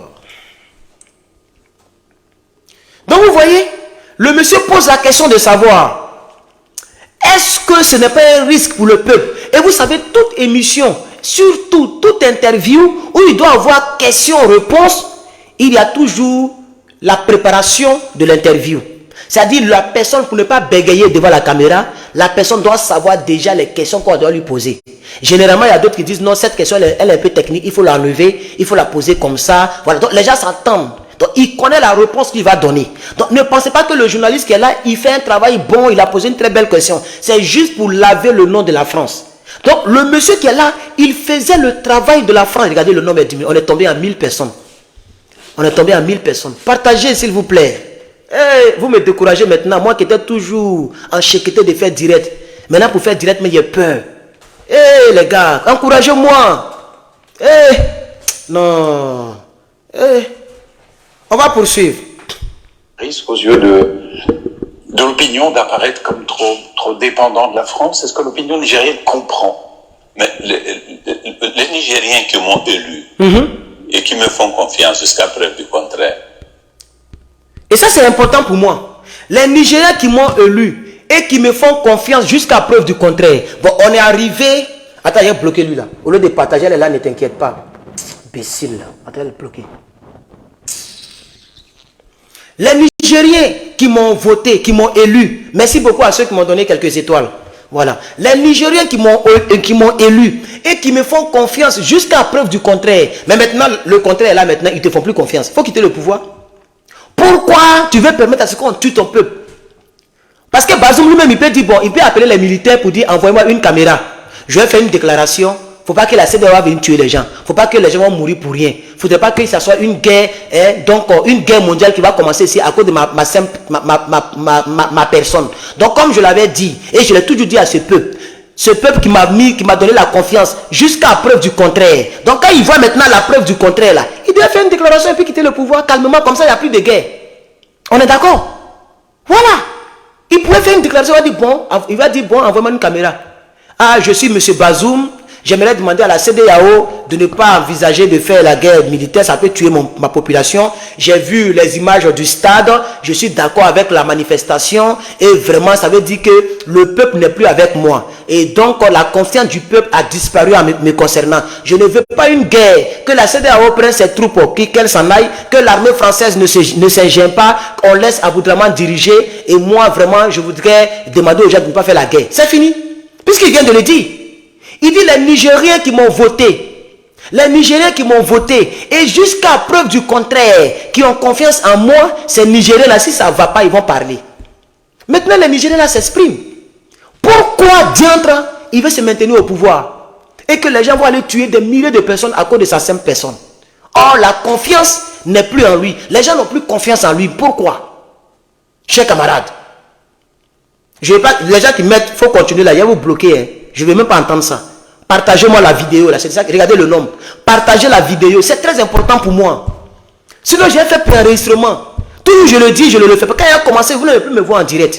Donc vous voyez, le monsieur pose la question de savoir, est-ce que ce n'est pas un risque pour le peuple? Et vous savez, toute émission, surtout toute interview, où il doit avoir question-réponse, il y a toujours la préparation de l'interview. C'est-à-dire la personne, pour ne pas bégayer devant la caméra, la personne doit savoir déjà les questions qu'on doit lui poser. Généralement, il y a d'autres qui disent non, cette question elle est un peu technique, il faut l'enlever, il faut la poser comme ça. Voilà. Donc les gens s'entendent. Donc il connaît la réponse qu'il va donner. Donc ne pensez pas que le journaliste qui est là, il fait un travail bon, il a posé une très belle question. C'est juste pour laver le nom de la France. Donc le monsieur qui est là, il faisait le travail de la France. Regardez, le nombre est diminué. On est tombé à 1000 personnes. On est tombé à 1000 personnes. Partagez s'il vous plaît. Hey, vous me découragez maintenant. Moi qui étais toujours enchaîné de faire direct. Maintenant pour faire direct, mais j'ai peur. Hey les gars, encouragez-moi. Hey, non. Hey. On va poursuivre. Risque aux yeux de l'opinion d'apparaître comme trop dépendant de la France. Est-ce que l'opinion nigérienne comprend? Mais les Nigériens qui m'ont élu et qui me font confiance jusqu'à preuve du contraire. Et ça c'est important pour moi. Les Nigériens qui m'ont élu et qui me font confiance jusqu'à preuve du contraire. Bon, on est arrivé... Attends, il a bloqué lui là. Au lieu de partager, elle est là, ne t'inquiète pas. Imbécile là. Attends, elle est bloquée. Les Nigériens qui m'ont voté, qui m'ont élu, merci beaucoup à ceux qui m'ont donné quelques étoiles. Voilà. Les Nigériens qui m'ont élu et qui me font confiance jusqu'à preuve du contraire. Mais maintenant, le contraire est là maintenant, ils ne te font plus confiance. Il faut quitter le pouvoir. Pourquoi tu veux permettre à ce qu'on tue ton peuple? Parce que Bazoum lui-même, il peut dire, bon, il peut appeler les militaires pour dire, envoyez-moi une caméra. Je vais faire une déclaration. Il ne faut pas que la CEDEAO vienne tuer les gens. Il ne faut pas que les gens vont mourir pour rien. Il ne faudrait pas que ça soit une guerre, donc une guerre mondiale qui va commencer ici à cause de ma personne. Donc comme je l'avais dit, et je l'ai toujours dit à ce peuple qui m'a donné la confiance jusqu'à preuve du contraire. Donc quand il voit maintenant la preuve du contraire là, il doit faire une déclaration et puis quitter le pouvoir calmement, comme ça il n'y a plus de guerre. On est d'accord? Voilà. Il pourrait faire une déclaration, il va dire bon, envoie-moi une caméra. Ah, je suis monsieur Bazoum. J'aimerais demander à la CEDEAO de ne pas envisager de faire la guerre militaire. Ça peut tuer ma population. J'ai vu les images du stade. Je suis d'accord avec la manifestation. Et vraiment, ça veut dire que le peuple n'est plus avec moi. Et donc, la confiance du peuple a disparu en me concernant. Je ne veux pas une guerre. Que la CEDEAO prenne ses troupes, qu'elle s'en aille. Que l'armée française ne s'ingène pas. On laisse Aboudraman diriger. Et moi, vraiment, je voudrais demander aux gens de ne pas faire la guerre. C'est fini. Puisqu'il vient de le dire. Il dit les Nigériens qui m'ont voté. Les Nigériens qui m'ont voté. Et jusqu'à preuve du contraire, qui ont confiance en moi, ces Nigériens là, si ça ne va pas, ils vont parler. Maintenant, les Nigériens là s'expriment. Pourquoi diantre il veut se maintenir au pouvoir? Et que les gens vont aller tuer des milliers de personnes à cause de sa simple personne. Or, la confiance n'est plus en lui. Les gens n'ont plus confiance en lui. Pourquoi? Chers camarades, je vais pas, les gens qui mettent, il faut continuer là, il y a vous bloquer. Hein. Je ne veux même pas entendre ça. Partagez-moi la vidéo là. C'est ça. Regardez le nombre. Partagez la vidéo. C'est très important pour moi. Sinon, j'ai fait préenregistrement. Toujours je le dis, je ne le fais pas. Quand il a commencé, vous n'allez plus me voir en direct.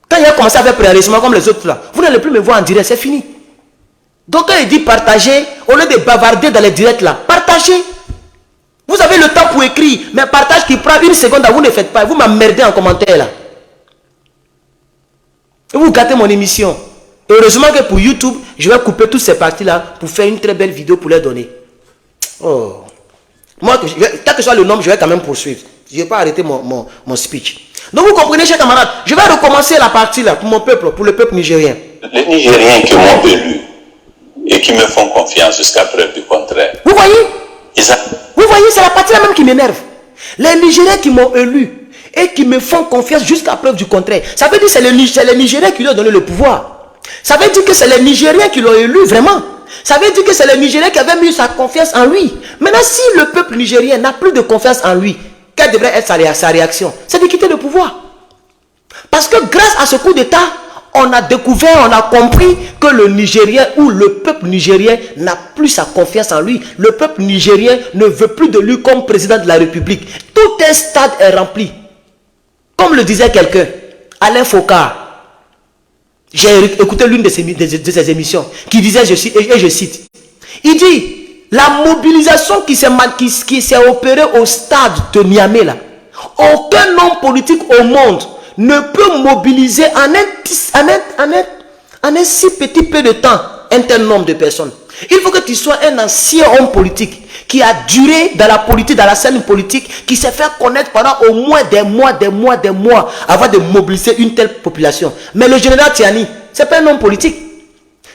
Quand il a commencé à faire préenregistrement comme les autres là, vous n'allez plus me voir en direct. C'est fini. Donc quand il dit partager, au lieu de bavarder dans les directs là, partagez. Vous avez le temps pour écrire. Mais partage qui prend une seconde, vous ne faites pas. Vous m'emmerdez en commentaire là. Et vous gâtez mon émission. Heureusement que pour YouTube, je vais couper toutes ces parties-là pour faire une très belle vidéo pour les donner. Oh. Moi, quel que soit le nombre, je vais quand même poursuivre. Je ne vais pas arrêter mon speech. Donc vous comprenez, chers camarades, je vais recommencer la partie là pour mon peuple, pour le peuple nigérien. Les Nigériens qui m'ont élu et qui me font confiance jusqu'à preuve du contraire. Vous voyez? Vous voyez, c'est la partie là même qui m'énerve. Les Nigériens qui m'ont élu et qui me font confiance jusqu'à preuve du contraire. Ça veut dire que c'est les Nigériens qui lui ont donné le pouvoir. Ça veut dire que c'est les Nigériens qui l'ont élu vraiment. Ça veut dire que c'est les Nigériens qui avaient mis sa confiance en lui. Maintenant, si le peuple nigérien n'a plus de confiance en lui, quelle devrait être sa réaction? C'est de quitter le pouvoir. Parce que grâce à ce coup d'État, on a découvert, on a compris que le Nigérien ou le peuple nigérien n'a plus sa confiance en lui. Le peuple nigérien ne veut plus de lui comme président de la République. Tout un stade est rempli. Comme le disait quelqu'un, Alain Foucault. J'ai écouté l'une de ses émissions qui disait, et je cite, il dit, la mobilisation qui s'est opérée au stade de Niamey, là, aucun homme politique au monde ne peut mobiliser en un si petit peu de temps un tel nombre de personnes. Il faut que tu sois un ancien homme politique qui a duré dans la politique, dans la scène politique, qui s'est fait connaître pendant au moins des mois avant de mobiliser une telle population. Mais le général Tiani, ce n'est pas un homme politique.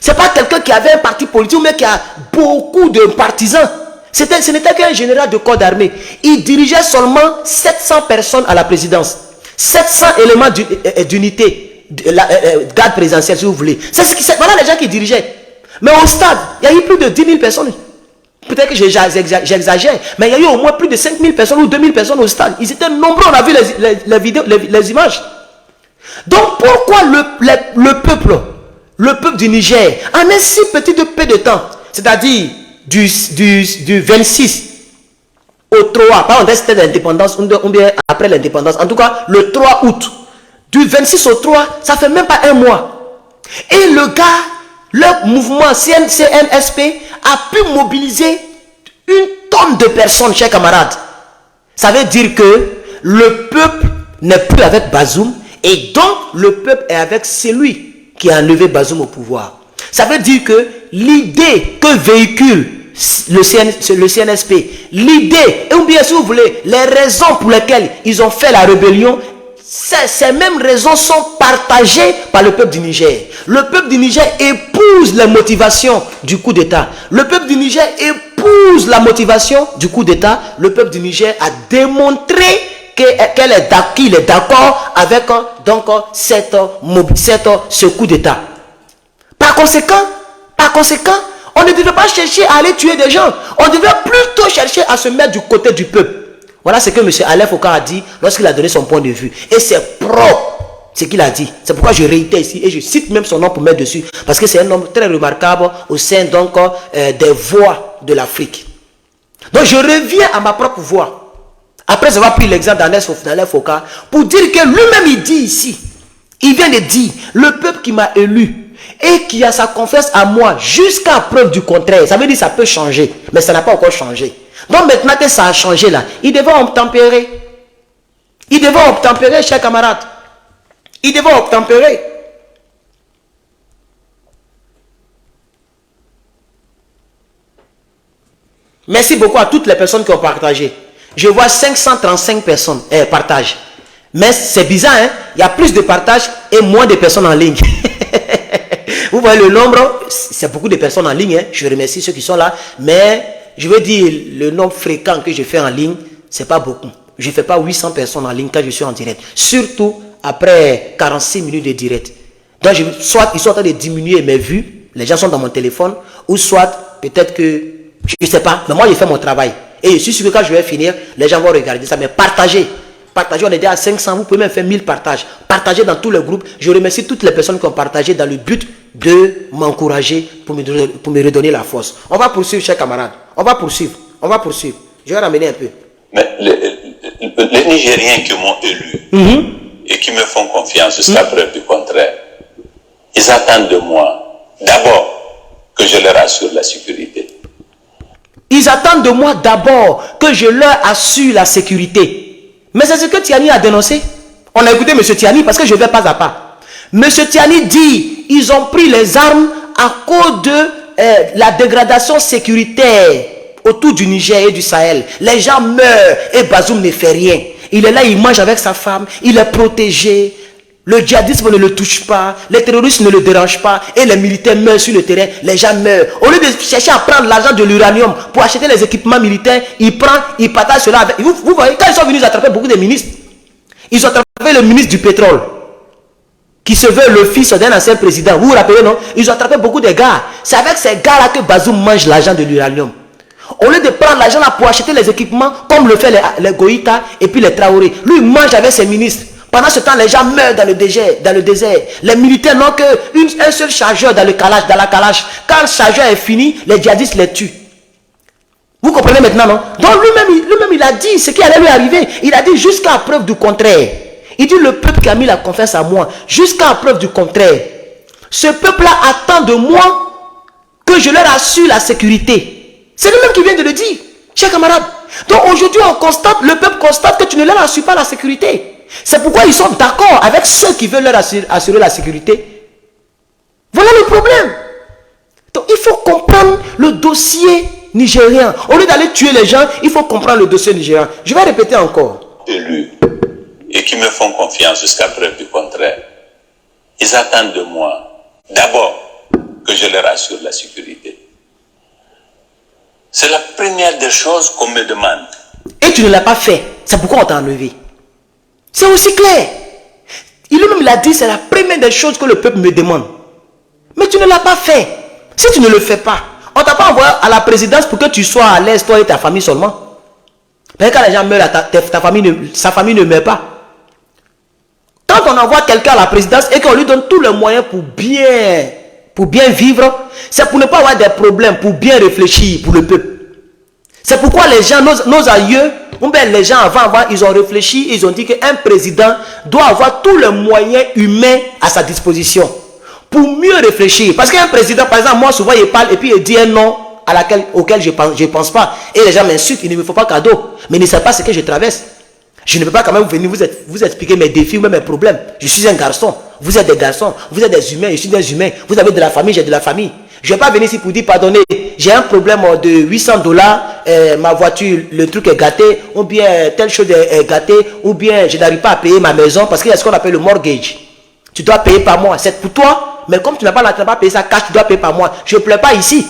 Ce n'est pas quelqu'un qui avait un parti politique, mais qui a beaucoup de partisans. Ce n'était qu'un général de corps d'armée. Il dirigeait seulement 700 personnes à la présidence. 700 éléments d'unité, garde présidentielle si vous voulez. Voilà les gens qui dirigeaient. Mais au stade, il y a eu plus de 10 000 personnes. Peut-être que j'exagère, mais il y a eu au moins plus de 5 000 personnes ou 2 000 personnes au stade. Ils étaient nombreux, on a vu les vidéos, les images. Donc pourquoi le peuple du Niger, en un si petit peu de temps, c'est-à-dire du 26 au 3, pas en c'était l'indépendance, ou bien après l'indépendance, en tout cas le 3 août, du 26 au 3, ça fait même pas un mois. Et le gars, le mouvement CNSP a pu mobiliser une tonne de personnes, chers camarades. Ça veut dire que le peuple n'est plus avec Bazoum et donc le peuple est avec celui qui a enlevé Bazoum au pouvoir. Ça veut dire que l'idée que véhicule le CNSP, l'idée, ou bien si vous voulez, les raisons pour lesquelles ils ont fait la rébellion, ces mêmes raisons sont partagées par le peuple du Niger. Le peuple du Niger épouse les motivations du coup d'État. Le peuple du Niger épouse la motivation du coup d'État. Le peuple du Niger a démontré qu'il est d'accord avec donc, ce coup d'État. Par conséquent, on ne devait pas chercher à aller tuer des gens. On devait plutôt chercher à se mettre du côté du peuple. Voilà ce que M. Alain Foucault a dit lorsqu'il a donné son point de vue. Et c'est propre ce qu'il a dit. C'est pourquoi je réitère ici et je cite même son nom pour mettre dessus. Parce que c'est un homme très remarquable au sein donc des voix de l'Afrique. Donc je reviens à ma propre voix. Après avoir pris l'exemple d'Alain Foucault pour dire que lui-même il dit ici. Il vient de dire, le peuple qui m'a élu et qui a sa confiance à moi jusqu'à preuve du contraire. Ça veut dire que ça peut changer. Mais ça n'a pas encore changé. Donc maintenant que ça a changé là, ils devaient obtempérer. Ils devaient obtempérer, chers camarades. Ils devaient obtempérer. Merci beaucoup à toutes les personnes qui ont partagé. Je vois 535 personnes partagent. Mais c'est bizarre, hein? Il y a plus de partages et moins de personnes en ligne. Vous voyez le nombre, c'est beaucoup de personnes en ligne. Hein? Je remercie ceux qui sont là. Mais je veux dire, le nombre fréquent que je fais en ligne, c'est pas beaucoup. Je ne fais pas 800 personnes en ligne quand je suis en direct. Surtout après 46 minutes de direct. Donc, soit ils sont en train de diminuer mes vues, les gens sont dans mon téléphone, ou soit peut-être que, je ne sais pas, mais moi je fais mon travail. Et je suis sûr que quand je vais finir, les gens vont regarder ça. Mais partagez. Partagez, on est déjà à 500, vous pouvez même faire 1000 partages. Partagez dans tous les groupes. Je remercie toutes les personnes qui ont partagé dans le but de m'encourager pour me redonner la force. On va poursuivre, chers camarades. On va poursuivre. Je vais ramener un peu. Mais les Nigériens qui m'ont élu et qui me font confiance jusqu'à preuve du contraire, ils attendent de moi d'abord que je leur assure la sécurité. Ils attendent de moi d'abord que je leur assure la sécurité. Mais c'est ce que Tiani a dénoncé. On a écouté M. Tiani parce que je vais pas à pas. Monsieur Tiani dit, ils ont pris les armes à cause de la dégradation sécuritaire autour du Niger et du Sahel. Les gens meurent et Bazoum ne fait rien. Il est là, il mange avec sa femme, il est protégé. Le djihadisme ne le touche pas, les terroristes ne le dérangent pas et les militaires meurent sur le terrain, les gens meurent. Au lieu de chercher à prendre l'argent de l'uranium pour acheter les équipements militaires, il partage cela avec... Vous voyez, quand ils sont venus attraper beaucoup de ministres, ils ont attrapé le ministre du pétrole, qui se veut le fils d'un ancien président. Vous vous rappelez, non? Ils ont attrapé beaucoup de gars. C'est avec ces gars-là que Bazoum mange l'argent de l'uranium. Au lieu de prendre l'argent là pour acheter les équipements, comme le fait les Goïta et puis les Traoré, lui il mange avec ses ministres. Pendant ce temps, les gens meurent dans le désert. Les militaires n'ont qu'un seul chargeur dans la calache. Quand le chargeur est fini, les djihadistes les tuent. Vous comprenez maintenant, non? Donc lui-même, il a dit ce qui allait lui arriver. Il a dit jusqu'à preuve du contraire. Il dit le peuple qui a mis la confiance à moi, jusqu'à preuve du contraire. Ce peuple-là attend de moi que je leur assure la sécurité. C'est lui-même qui vient de le dire, chers camarades. Donc aujourd'hui, le peuple constate que tu ne leur assures pas la sécurité. C'est pourquoi ils sont d'accord avec ceux qui veulent leur assurer la sécurité. Voilà le problème. Donc il faut comprendre le dossier nigérien. Au lieu d'aller tuer les gens, il faut comprendre le dossier nigérien. Je vais répéter encore. Élus et qui me font confiance jusqu'à preuve du contraire, ils attendent de moi d'abord que je leur assure la sécurité. C'est la première des choses qu'on me demande. Et tu ne l'as pas fait. C'est pourquoi on t'a enlevé. C'est aussi clair. Il l'a dit, c'est la première des choses que le peuple me demande. Mais tu ne l'as pas fait. Si tu ne le fais pas, on ne t'a pas envoyé à la présidence pour que tu sois à l'aise, toi et ta famille seulement. Mais quand les gens meurent, sa famille ne meurt pas. Quand on envoie quelqu'un à la présidence et qu'on lui donne tous les moyens pour bien vivre, c'est pour ne pas avoir des problèmes, pour bien réfléchir pour le peuple. C'est pourquoi les gens, nos aïeux, les gens avant, ils ont réfléchi, ils ont dit qu'un président doit avoir tous les moyens humains à sa disposition pour mieux réfléchir. Parce qu'un président, par exemple, moi souvent il parle et puis il dit un nom auquel je ne pense pas. Et les gens m'insultent, il ne me faut pas cadeau. Mais ils ne savent pas ce que je traverse. Je ne peux pas quand même venir vous expliquer mes défis ou même mes problèmes. Je suis un garçon, vous êtes des garçons, vous êtes des humains, je suis des humains. Vous avez de la famille, j'ai de la famille. Je ne vais pas venir ici pour dire, pardonnez, j'ai un problème de $800, ma voiture, le truc est gâté, ou bien telle chose est gâtée, ou bien je n'arrive pas à payer ma maison parce qu'il y a ce qu'on appelle le mortgage. Tu dois payer par mois, c'est pour toi, mais comme tu n'as pas l'argent pas payer ça cash, tu dois payer par mois. Je ne pleure pas ici.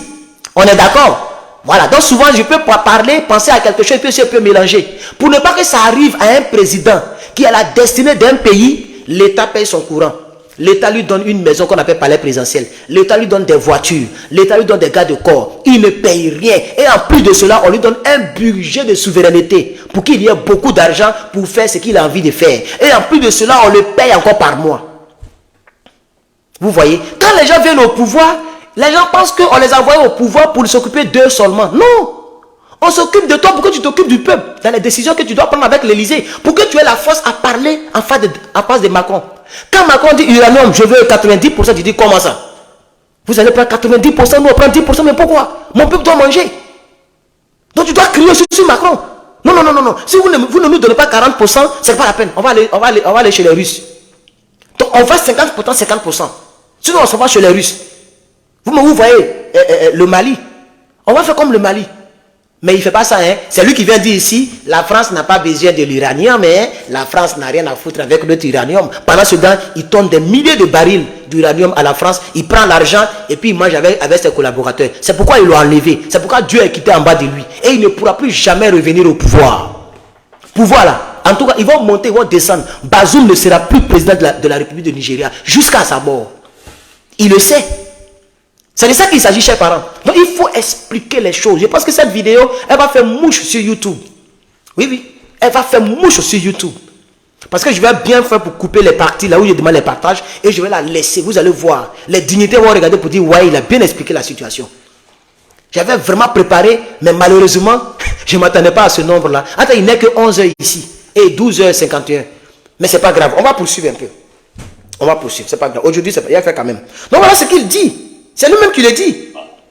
On est d'accord? Voilà, donc souvent je peux parler, penser à quelque chose, puis je peux mélanger. Pour ne pas que ça arrive à un président qui a la destinée d'un pays, l'État paye son courant. L'État lui donne une maison qu'on appelle palais présidentiel. L'État lui donne des voitures. L'État lui donne des gardes de corps. Il ne paye rien. Et en plus de cela, on lui donne un budget de souveraineté pour qu'il y ait beaucoup d'argent pour faire ce qu'il a envie de faire. Et en plus de cela, on le paye encore par mois. Vous voyez, quand les gens viennent au pouvoir, les gens pensent qu'on les a envoyés au pouvoir pour s'occuper d'eux seulement. Non! On s'occupe de toi pour que tu t'occupes du peuple dans les décisions que tu dois prendre avec l'Élysée. Pour que tu aies la force à parler en face de Macron. Quand Macron dit uranium, je veux 90%, tu dis comment ça? Vous allez prendre 90%, nous on prend 10%, mais pourquoi? Mon peuple doit manger. Donc tu dois crier aussi sur Macron. Non. Si vous ne nous donnez pas 40%, c'est pas la peine. On va aller chez les Russes. Donc on va 50%, 50%. Sinon on s'en va chez les Russes. Vous voyez le Mali. On va faire comme le Mali. Mais il ne fait pas ça, hein. C'est lui qui vient dire ici, la France n'a pas besoin de l'uranium, mais la France n'a rien à foutre avec notre uranium. Pendant ce temps, il donne des milliers de barils d'uranium à la France, il prend l'argent et puis il mange avec ses collaborateurs. C'est pourquoi il l'a enlevé. C'est pourquoi Dieu est quitté en bas de lui. Et il ne pourra plus jamais revenir au pouvoir. Pouvoir là. En tout cas, ils vont monter, ils vont descendre. Bazoum ne sera plus président de la République de Nigeria jusqu'à sa mort. Il le sait. C'est de ça qu'il s'agit, chers parents. Donc, il faut expliquer les choses. Je pense que cette vidéo, elle va faire mouche sur YouTube. Oui. Elle va faire mouche sur YouTube. Parce que je vais bien faire pour couper les parties, là où je demande les partages, et je vais la laisser. Vous allez voir. Les dignitaires vont regarder pour dire, ouais, il a bien expliqué la situation. J'avais vraiment préparé, mais malheureusement, je ne m'attendais pas à ce nombre-là. Attends, il n'est que 11h ici, et 12h51. Mais ce n'est pas grave. On va poursuivre un peu. On va poursuivre, c'est pas grave. Aujourd'hui, il a fait quand même. Donc voilà ce qu'il dit. C'est lui-même qui le dit.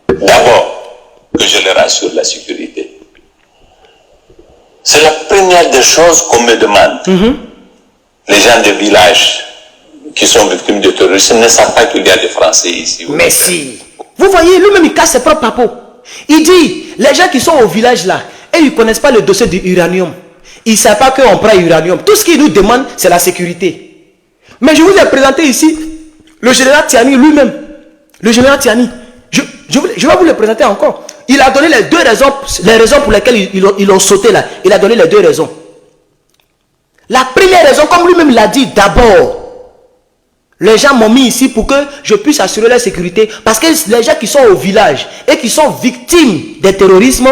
D'abord, que je leur assure la sécurité. C'est la première des choses qu'on me demande. Les gens des villages qui sont victimes de terrorisme ne savent pas qu'il y a des Français ici. Mais si. Vous voyez, lui-même, il casse ses propres papos. Il dit, les gens qui sont au village là, et ils ne connaissent pas le dossier du uranium. Ils ne savent pas qu'on prend uranium. Tout ce qu'ils nous demandent, c'est la sécurité. Mais je vous ai présenté ici le général Tiani lui-même. Le général Tiani. Je vais vous le présenter encore. Il a donné les raisons pour lesquelles ils ont sauté là. Il a donné les 2 raisons. La première raison, comme lui-même l'a dit, d'abord, les gens m'ont mis ici pour que je puisse assurer la sécurité. Parce que les gens qui sont au village et qui sont victimes des terrorismes,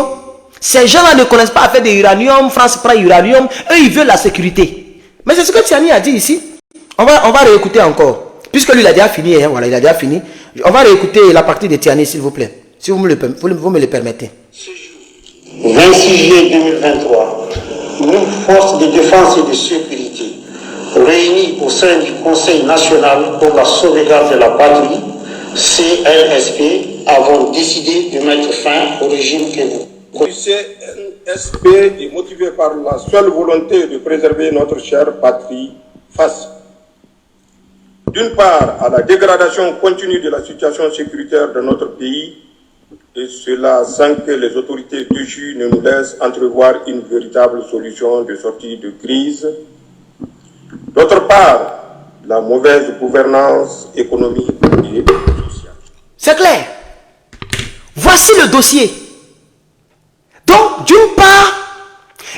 ces gens-là ne connaissent pas à faire de l'uranium. France prend l'uranium. Eux, ils veulent la sécurité. Mais c'est ce que Tiani a dit ici. On va réécouter encore. Puisque lui, il a déjà fini. Hein, voilà, il a déjà fini. On va réécouter la partie de Tiani, s'il vous plaît. Si vous me le permettez. Ce jour, 26 juillet 2023, nous, forces de défense et de sécurité, réunis au sein du Conseil national pour la sauvegarde de la patrie, CNSP, avons décidé de mettre fin au régime que vous connaissez. Le CNSP est motivé par la seule volonté de préserver notre chère patrie face, d'une part, à la dégradation continue de la situation sécuritaire de notre pays, et cela sans que les autorités dessus ne nous laissent entrevoir une véritable solution de sortie de crise. D'autre part, la mauvaise gouvernance économique et sociale. C'est clair. Voici le dossier. Donc, d'une part,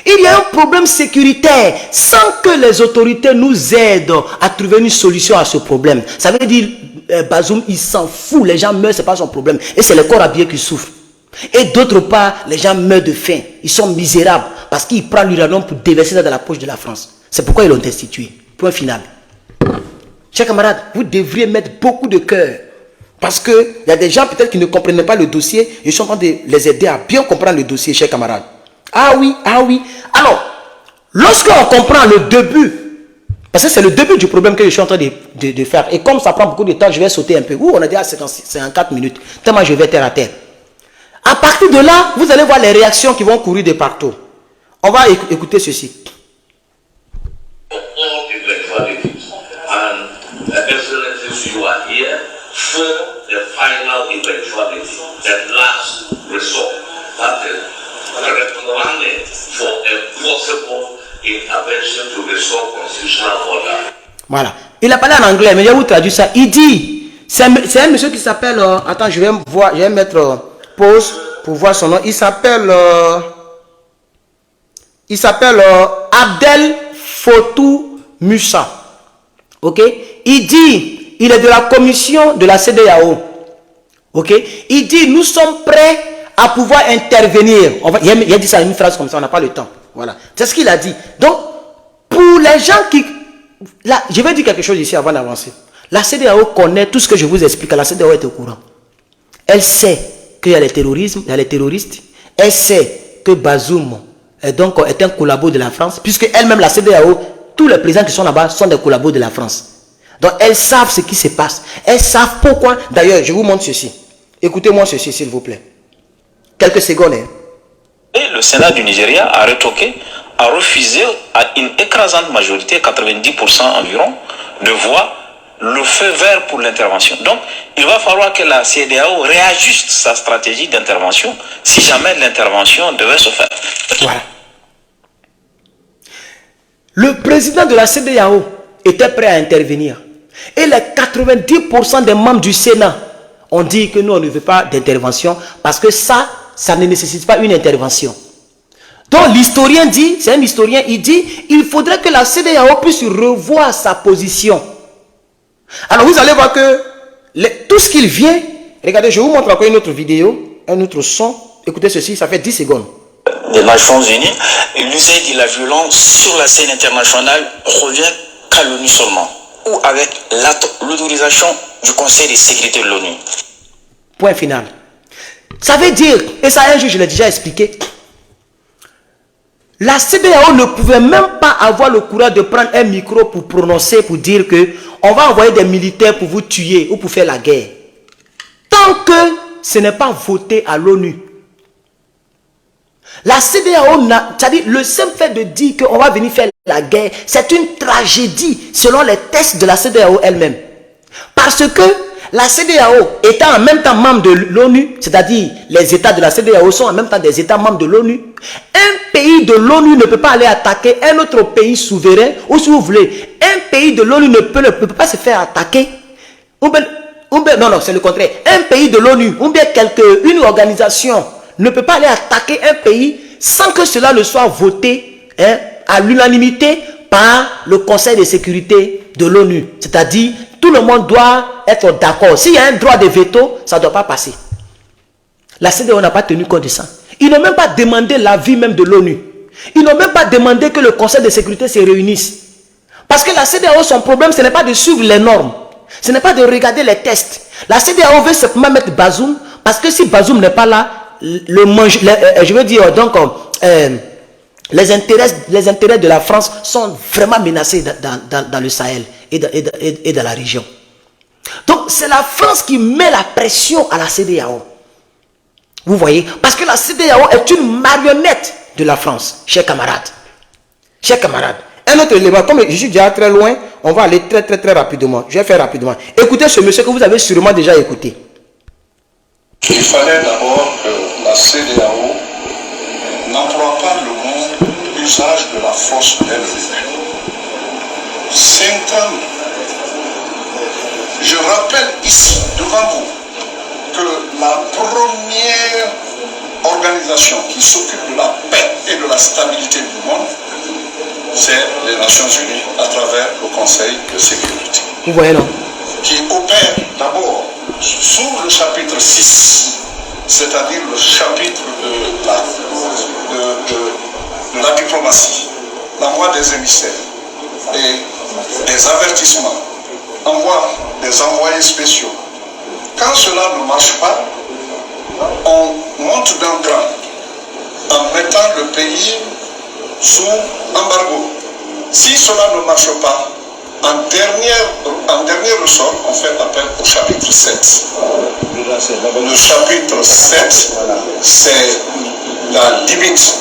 il y a un problème sécuritaire sans que les autorités nous aident à trouver une solution à ce problème. Ça veut dire, Bazoum, il s'en fout. Les gens meurent, ce n'est pas son problème. Et c'est le corps habillé qui souffre. Et d'autre part, les gens meurent de faim. Ils sont misérables parce qu'ils prennent l'uranium pour déverser ça dans la poche de la France. C'est pourquoi ils l'ont destitué. Point final. Chers camarades, vous devriez mettre beaucoup de cœur. Parce qu'il y a des gens peut-être qui ne comprennent pas le dossier. Je suis en train de les aider à bien comprendre le dossier, chers camarades. Ah oui, ah oui. Alors, lorsqu'on comprend le début, parce que c'est le début du problème que je suis en train de faire. Et comme ça prend beaucoup de temps, je vais sauter un peu. Ouh, on a déjà 54 minutes. Tellement je vais terre à terre. À partir de là, vous allez voir les réactions qui vont courir de partout. On va écouter ceci. Voilà. Il a parlé en anglais, mais je vais vous traduire ça. Il dit, c'est un monsieur qui s'appelle, attends, je vais mettre pause pour voir son nom. Il s'appelle Abdel Fotou Musa. Ok. Il dit, il est de la commission de la CEDEAO. Ok. Il dit, nous sommes prêts à pouvoir intervenir. Il a dit ça une phrase comme ça, on n'a pas le temps. Voilà. C'est ce qu'il a dit. Donc, pour les gens qui... Là, je vais dire quelque chose ici avant d'avancer. La CEDEAO connaît tout ce que je vous explique. La CEDEAO est au courant. Elle sait qu'il y a les terrorismes, il y a les terroristes. Elle sait que Bazoum est un collabo de la France, puisque elle-même, la CEDEAO, tous les présidents qui sont là-bas sont des collabos de la France. Donc, elles savent ce qui se passe. Elles savent pourquoi. D'ailleurs, je vous montre ceci. Écoutez-moi ceci, s'il vous plaît. Quelques secondes. Hein. Et le Sénat du Nigeria a retoqué, a refusé à une écrasante majorité, 90% environ, de voix, le feu vert pour l'intervention. Donc, il va falloir que la CEDEAO réajuste sa stratégie d'intervention si jamais l'intervention devait se faire. Voilà. Le président de la CEDEAO était prêt à intervenir. Et les 90% des membres du Sénat ont dit que nous, on ne veut pas d'intervention parce que ça ne nécessite pas une intervention. Donc l'historien dit, c'est un historien, il dit, il faudrait que la CEDEAO puisse revoir sa position. Alors vous allez voir que tout ce qu'il vient, regardez, je vous montre encore une autre vidéo, un autre son, écoutez ceci, ça fait 10 secondes. Des Nations Unies, l'usage de la violence sur la scène internationale revient qu'à l'ONU seulement, ou avec l'autorisation du Conseil de sécurité de l'ONU. Point final. Ça veut dire, et ça un jour je l'ai déjà expliqué, la CEDEAO ne pouvait même pas avoir le courage de prendre un micro pour prononcer, pour dire que on va envoyer des militaires pour vous tuer ou pour faire la guerre. Tant que ce n'est pas voté à l'ONU. La CEDEAO, c'est-à-dire le simple fait de dire qu'on va venir faire la guerre, c'est une tragédie selon les tests de la CEDEAO elle-même. Parce que la CEDEAO étant en même temps membre de l'ONU, c'est-à-dire les États de la CEDEAO sont en même temps des États membres de l'ONU, un pays de l'ONU ne peut pas aller attaquer un autre pays souverain, ou si vous voulez, un pays de l'ONU ne peut pas se faire attaquer. Non, c'est le contraire. Un pays de l'ONU, ou bien une organisation ne peut pas aller attaquer un pays sans que cela ne soit voté à l'unanimité par le Conseil de sécurité de l'ONU. C'est-à-dire, tout le monde doit être d'accord. S'il y a un droit de veto, ça ne doit pas passer. La CEDEAO n'a pas tenu compte de ça. Ils n'ont même pas demandé l'avis même de l'ONU. Ils n'ont même pas demandé que le Conseil de sécurité se réunisse. Parce que la CEDEAO, son problème, ce n'est pas de suivre les normes. Ce n'est pas de regarder les tests. La CEDEAO veut simplement mettre Bazoum, parce que si Bazoum n'est pas là, je veux dire, donc, les intérêts de la France sont vraiment menacés dans le Sahel et dans la région. Donc, c'est la France qui met la pression à la CEDEAO. Vous voyez? Parce que la CEDEAO est une marionnette de la France, chers camarades. Chers camarades. Un autre élément, comme je suis déjà très loin, on va aller très rapidement. Je vais faire rapidement. Écoutez ce monsieur que vous avez sûrement déjà écouté. Il fallait d'abord que la CEDEAO n'emploie pas le mot usage de la force de l'ennemi. 5 ans. Je rappelle ici, devant vous, que la première organisation qui s'occupe de la paix et de la stabilité du monde, c'est les Nations Unies à travers le Conseil de sécurité. Vous voyez, non? Qui opère d'abord sous le chapitre 6, c'est-à-dire le chapitre de la diplomatie, l'envoi des émissaires et des avertissements, envoie des envoyés spéciaux. Quand cela ne marche pas, on monte d'un cran en mettant le pays sous embargo. Si cela ne marche pas, en dernier ressort, on fait appel au chapitre 7. Le chapitre 7, c'est la limite,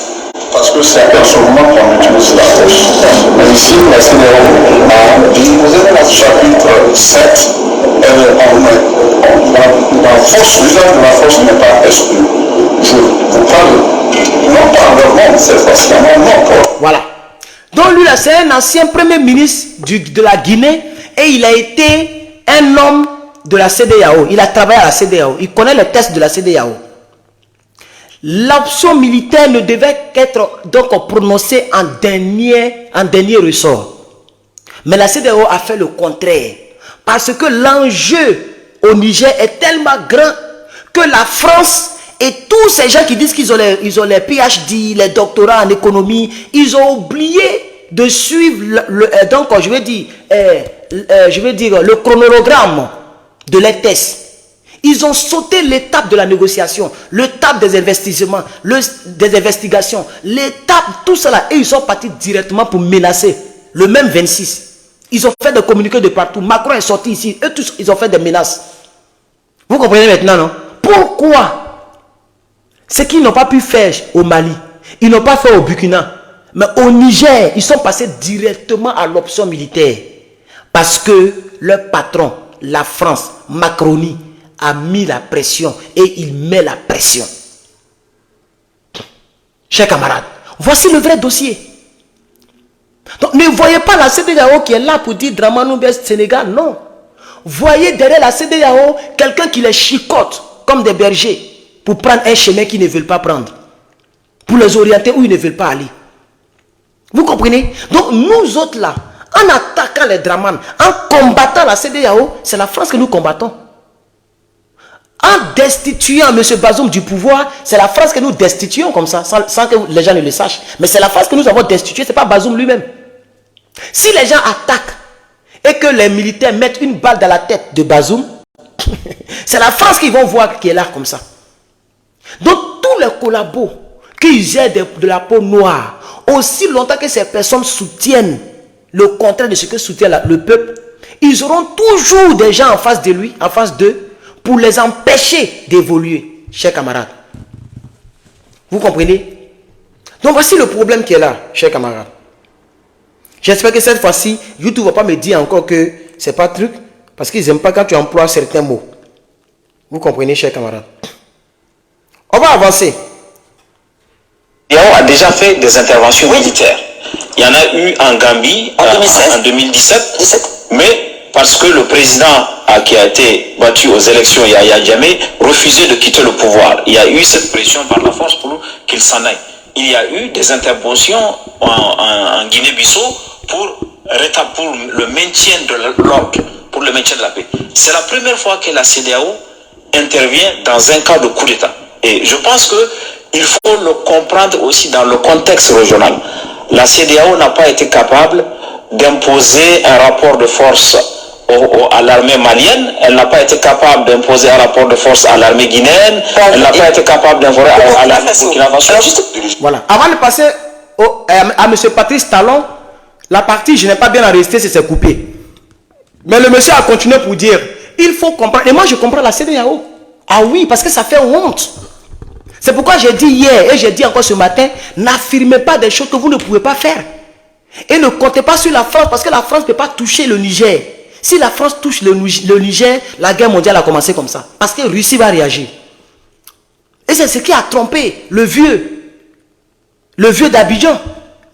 parce que c'est personnellement qu'on utilise la force. Mais ici, la CEDEAO a disposé le chapitre 7, la force, l'usage de la force n'est pas exclu. Je vous parle, non pas envers cette fois-ci, non pas. Voilà. Donc lui là, c'est un ancien premier ministre de la Guinée et il a été un homme de la CEDEAO. Il a travaillé à la CEDEAO. Il connaît les tests de la CEDEAO. L'option militaire ne devait qu'être donc prononcée en dernier ressort. Mais la CEDEAO a fait le contraire. Parce que l'enjeu au Niger est tellement grand que la France et tous ces gens qui disent qu'ils ont les PhD, les doctorats en économie, ils ont oublié de suivre donc je vais dire le chronogramme de les tests. Ils ont sauté l'étape de la négociation, l'étape des investissements, des investigations, l'étape, tout cela. Et ils sont partis directement pour menacer le même 26. Ils ont fait des communiqués de partout. Macron est sorti ici. Eux tous, ils ont fait des menaces. Vous comprenez maintenant, non? Pourquoi? Ce qu'ils n'ont pas pu faire au Mali, ils n'ont pas fait au Burkina. Mais au Niger, ils sont passés directement à l'option militaire. Parce que leur patron, la France, Macroni, a mis la pression et il met la pression. Chers camarades, voici le vrai dossier. Donc ne voyez pas la CEDEAO qui est là pour dire Dramane Ouattara Sénégal, non. Voyez derrière la CEDEAO quelqu'un qui les chicote comme des bergers pour prendre un chemin qu'ils ne veulent pas prendre. Pour les orienter où ils ne veulent pas aller. Vous comprenez? Donc nous autres là, en attaquant les Dramane, en combattant la CEDEAO, c'est la France que nous combattons. En destituant M. Bazoum du pouvoir, c'est la France que nous destituons comme ça, sans que les gens ne le sachent. Mais c'est la France que nous avons destituée, ce n'est pas Bazoum lui-même. Si les gens attaquent et que les militaires mettent une balle dans la tête de Bazoum, c'est la France qu'ils vont voir qui est là comme ça. Donc tous les collabos qui aient de la peau noire, aussi longtemps que ces personnes soutiennent le contraire de ce que soutient le peuple, ils auront toujours des gens en face de lui, en face d'eux, pour les empêcher d'évoluer, chers camarades. Vous comprenez? Donc voici le problème qui est là, chers camarades. J'espère que cette fois-ci, YouTube ne va pas me dire encore que c'est pas truc, parce qu'ils n'aiment pas quand tu emploies certains mots. Vous comprenez, chers camarades? On va avancer. CEDEAO a déjà fait des interventions militaires. Il y en a eu en Gambie en 2017, mais parce que le président qui a été battu aux élections, Yahya Jammeh, refusait de quitter le pouvoir. Il y a eu cette pression par la force pour qu'il s'en aille. Il y a eu des interventions en Guinée-Bissau pour le maintien de l'ordre, pour le maintien de la paix. C'est la première fois que la CEDEAO intervient dans un cas de coup d'État. Et je pense qu'il faut le comprendre aussi dans le contexte régional. La CEDEAO n'a pas été capable d'imposer un rapport de force à l'armée malienne, elle n'a pas été capable d'imposer un rapport de force à l'armée guinéenne, elle n'a pas été capable d'imposer à l'armée Burkina Faso. Voilà. Avant de passer à M. Patrice Talon, la partie je n'ai pas bien enregistré, c'est coupé. Mais le monsieur a continué pour dire, il faut comprendre. Et moi je comprends la CEDEAO. Ah oui, parce que ça fait honte. C'est pourquoi j'ai dit hier et j'ai dit encore ce matin, n'affirmez pas des choses que vous ne pouvez pas faire. Et ne comptez pas sur la France, parce que la France ne peut pas toucher le Niger. Si la France touche le Niger, la guerre mondiale a commencé comme ça. Parce que Russie va réagir. Et c'est ce qui a trompé le vieux d'Abidjan,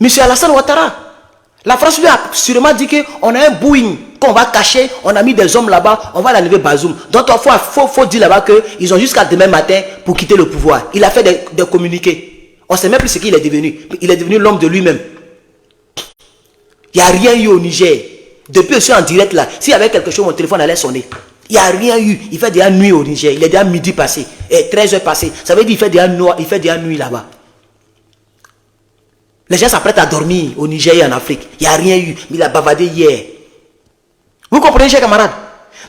M. Alassane Ouattara. La France lui a sûrement dit qu'on a un Boeing qu'on va cacher, on a mis des hommes là-bas, on va l'enlever Bazoum. Donc il faut dire là-bas qu'ils ont jusqu'à demain matin pour quitter le pouvoir. Il a fait des communiqués. On ne sait même plus ce qu'il est devenu. Il est devenu l'homme de lui-même. Il n'y a rien eu au Niger. Depuis que je suis en direct là, s'il y avait quelque chose, mon téléphone allait sonner. Il n'y a rien eu. Il fait déjà nuit au Niger. Il est déjà midi passé. Et 13 heures passées. Ça veut dire qu'il fait déjà nuit là-bas. Les gens s'apprêtent à dormir au Niger et en Afrique. Il n'y a rien eu. Mais il a bavardé hier. Vous comprenez, chers camarades?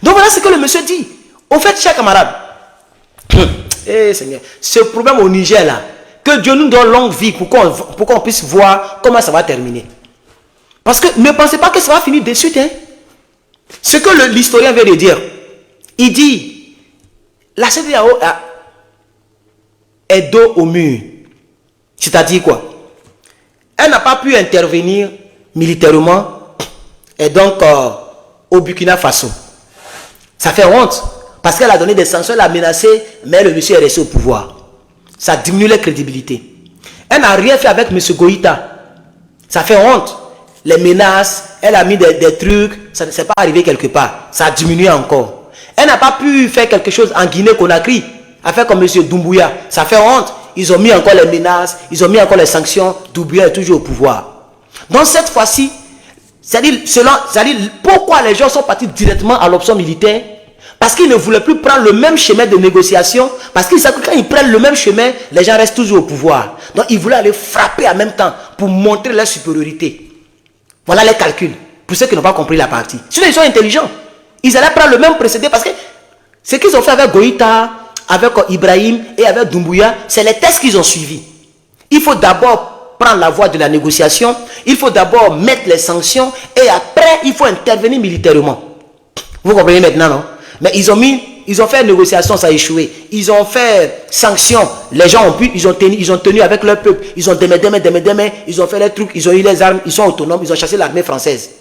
Donc voilà ce que le monsieur dit. Au fait, chers camarades, Seigneur, ce problème au Niger là, que Dieu nous donne longue vie pour qu'on puisse voir comment ça va terminer. Parce que ne pensez pas que ça va finir de suite. Hein? Ce que l'historien vient de dire, il dit, la CEDEAO est dos au mur. C'est-à-dire quoi? Elle n'a pas pu intervenir militairement et donc au Burkina Faso. Ça fait honte parce qu'elle a donné des sanctions, elle a menacé, mais le monsieur est resté au pouvoir. Ça diminue la crédibilité. Elle n'a rien fait avec M. Goïta. Ça fait honte. Les menaces, elle a mis des trucs, ça ne s'est pas arrivé quelque part. Ça a diminué encore. Elle n'a pas pu faire quelque chose en Guinée-Conakry, à faire comme M. Doumbouya. Ça fait honte. Ils ont mis encore les menaces, ils ont mis encore les sanctions. Doumbouya est toujours au pouvoir. Donc cette fois-ci, c'est-à-dire pourquoi les gens sont partis directement à l'option militaire? Parce qu'ils ne voulaient plus prendre le même chemin de négociation. Parce qu'ils savent que quand ils prennent le même chemin, les gens restent toujours au pouvoir. Donc ils voulaient aller frapper en même temps pour montrer leur supériorité. Voilà les calculs. Pour ceux qui n'ont pas compris la partie. Sinon, ils sont intelligents. Ils allaient prendre le même procédé parce que ce qu'ils ont fait avec Goïta, avec Ibrahim et avec Doumbouya, c'est les tests qu'ils ont suivis. Il faut d'abord prendre la voie de la négociation. Il faut d'abord mettre les sanctions et après, il faut intervenir militairement. Vous comprenez maintenant, non? Mais ils ont fait négociation, ça a échoué. Ils ont fait sanctions, les gens ont pu, ils ont tenu avec leur peuple. Ils ont démé, ils ont fait les trucs, ils ont eu les armes, ils sont autonomes, ils ont chassé l'armée française.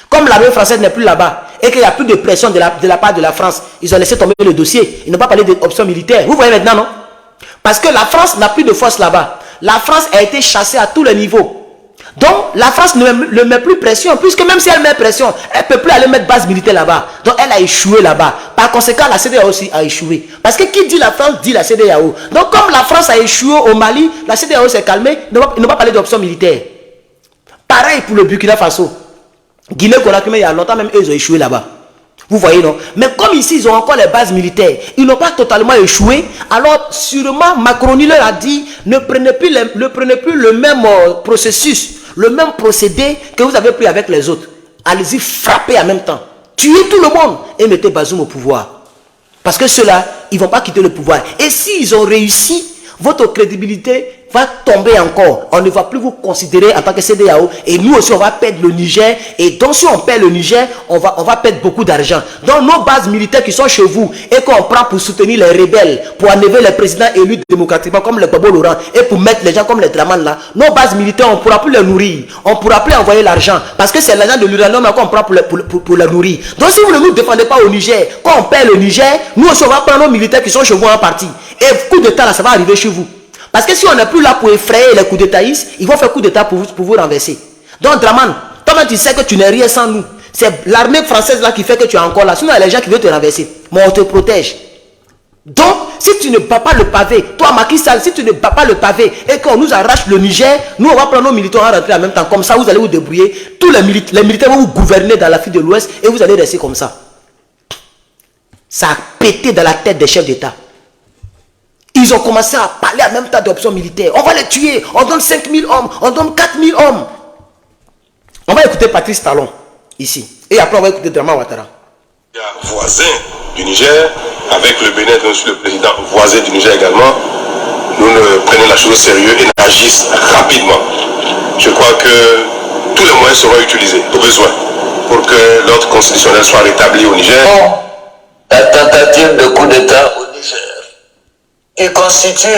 Comme l'armée française n'est plus là-bas et qu'il n'y a plus de pression de la part de la France, ils ont laissé tomber le dossier. Ils n'ont pas parlé d'options militaires. Vous voyez maintenant, non? Parce que la France n'a plus de force là-bas. La France a été chassée à tous les niveaux. Donc, la France ne met plus pression, puisque même si elle met pression, elle ne peut plus aller mettre base militaire là-bas. Donc, elle a échoué là-bas. Par conséquent, la CEDEAO aussi a échoué. Parce que qui dit la France, dit la CEDEAO. Donc, comme la France a échoué au Mali, la CEDEAO s'est calmée, ils n'ont pas parlé d'options militaires. Pareil pour le Burkina Faso. Guinée-Conakry, il y a longtemps même, ils ont échoué là-bas. Vous voyez, non? Mais comme ici, ils ont encore les bases militaires, ils n'ont pas totalement échoué. Alors, sûrement, Macron leur a dit, ne prenez plus le même processus, le même procédé que vous avez pris avec les autres. Allez-y, frappez en même temps. Tuez tout le monde et mettez Bazoum au pouvoir. Parce que ceux-là, ils ne vont pas quitter le pouvoir. Et s'ils ont réussi, votre crédibilité va tomber encore. On ne va plus vous considérer en tant que CEDEAO. Et nous aussi, on va perdre le Niger. Et donc, si on perd le Niger, on va perdre beaucoup d'argent. Donc, nos bases militaires qui sont chez vous et qu'on prend pour soutenir les rebelles, pour enlever les présidents élus démocratiquement comme le Bobo Laurent et pour mettre les gens comme les Draman là, nos bases militaires, on ne pourra plus les nourrir. On ne pourra plus envoyer l'argent. Parce que c'est l'argent de l'uranium qu'on prend pour les nourrir. Donc, si vous ne nous défendez pas au Niger, quand on perd le Niger, nous aussi, on va prendre nos militaires qui sont chez vous en partie. Et coup d'état là, ça va arriver chez vous. Parce que si on n'est plus là pour effrayer les coups d'étatistes, ils vont faire coup d'état pour vous renverser. Donc Draman, toi-même tu sais que tu n'es rien sans nous. C'est l'armée française là qui fait que tu es encore là. Sinon il y a les gens qui veulent te renverser. Mais on te protège. Donc, si tu ne bats pas le pavé, toi Macky Sall, si tu ne bats pas le pavé et qu'on nous arrache le Niger, nous on va prendre nos militaires en rentrer en même temps. Comme ça, vous allez vous débrouiller. Tous les militaires vont vous gouverner dans l'Afrique de l'Ouest et vous allez rester comme ça. Ça a pété dans la tête des chefs d'État. Ils ont commencé à parler en même temps d'options militaires. On va les tuer. On donne 5000 hommes. On donne 4000 hommes. On va écouter Patrice Talon ici. Et après, on va écouter Draman Ouattara. Il y a voisin du Niger, avec le Bénin, le président voisin du Niger également. Nous prenons la chose au sérieux et agissons rapidement. Je crois que tous les moyens seront utilisés au besoin pour que l'ordre constitutionnel soit rétabli au Niger. La tentative de coup d'État au Niger, qui constitue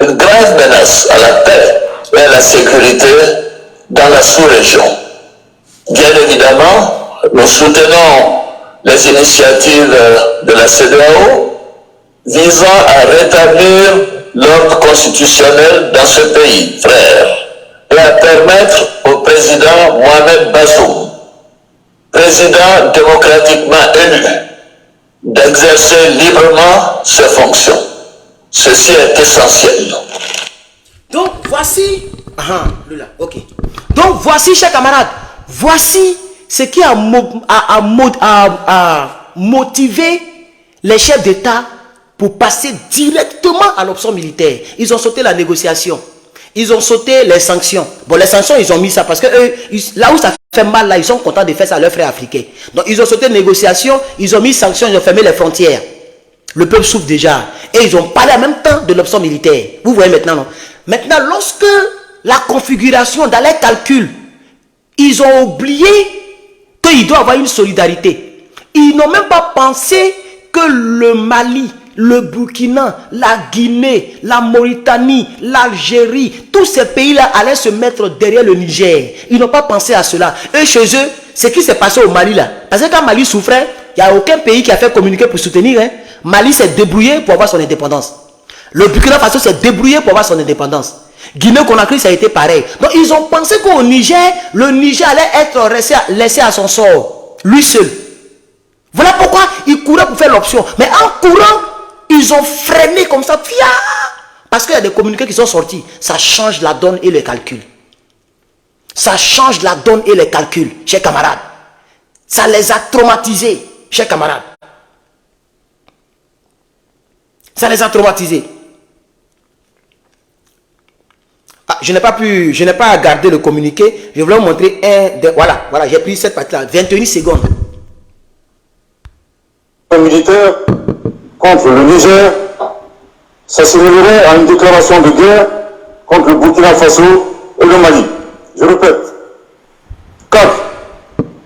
une grave menace à la paix et à la sécurité dans la sous-région. Bien évidemment, nous soutenons les initiatives de la CEDEAO visant à rétablir l'ordre constitutionnel dans ce pays, frère, et à permettre au président Mohamed Bazoum, président démocratiquement élu, d'exercer librement ses fonctions. Ceci est essentiel. Donc voici, ok. Donc voici, chers camarades, voici ce qui a motivé les chefs d'État pour passer directement à l'option militaire. Ils ont sauté la négociation. Ils ont sauté les sanctions. Bon, les sanctions, ils ont mis ça parce que eux, là où ça fait mal, là, ils sont contents de faire ça à leurs frères africains. Donc, ils ont sauté les négociations, ils ont mis sanctions, ils ont fermé les frontières. Le peuple souffre déjà. Et ils ont parlé en même temps de l'option militaire. Vous voyez maintenant, non? Maintenant, lorsque la configuration dans les calculs, ils ont oublié qu'il doit y avoir une solidarité. Ils n'ont même pas pensé que le Mali, le Burkina, la Guinée, la Mauritanie, l'Algérie, tous ces pays-là allaient se mettre derrière le Niger. Ils n'ont pas pensé à cela. Eux, chez eux, ce qui s'est passé au Mali là. Parce que quand Mali souffrait, il n'y a aucun pays qui a fait communiquer pour soutenir. Mali s'est débrouillé pour avoir son indépendance. Le Burkina Faso s'est débrouillé pour avoir son indépendance. Guinée-Conakry, ça a été pareil. Donc, ils ont pensé qu'au Niger, le Niger allait être laissé à son sort. Lui seul. Voilà pourquoi ils couraient pour faire l'option. Mais en courant, ils ont freiné comme ça. Parce qu'il y a des communiqués qui sont sortis. Ça change la donne et les calculs. Ça change la donne et les calculs, chers camarades. Ça les a traumatisés, chers camarades. Ça les a traumatisés. Je n'ai pas gardé le communiqué. Je voulais vous montrer voilà, j'ai pris cette partie-là. 21 secondes. Militaire contre le Niger s'assimilerait à une déclaration de guerre contre le Burkina Faso et le Mali. Je répète. 4.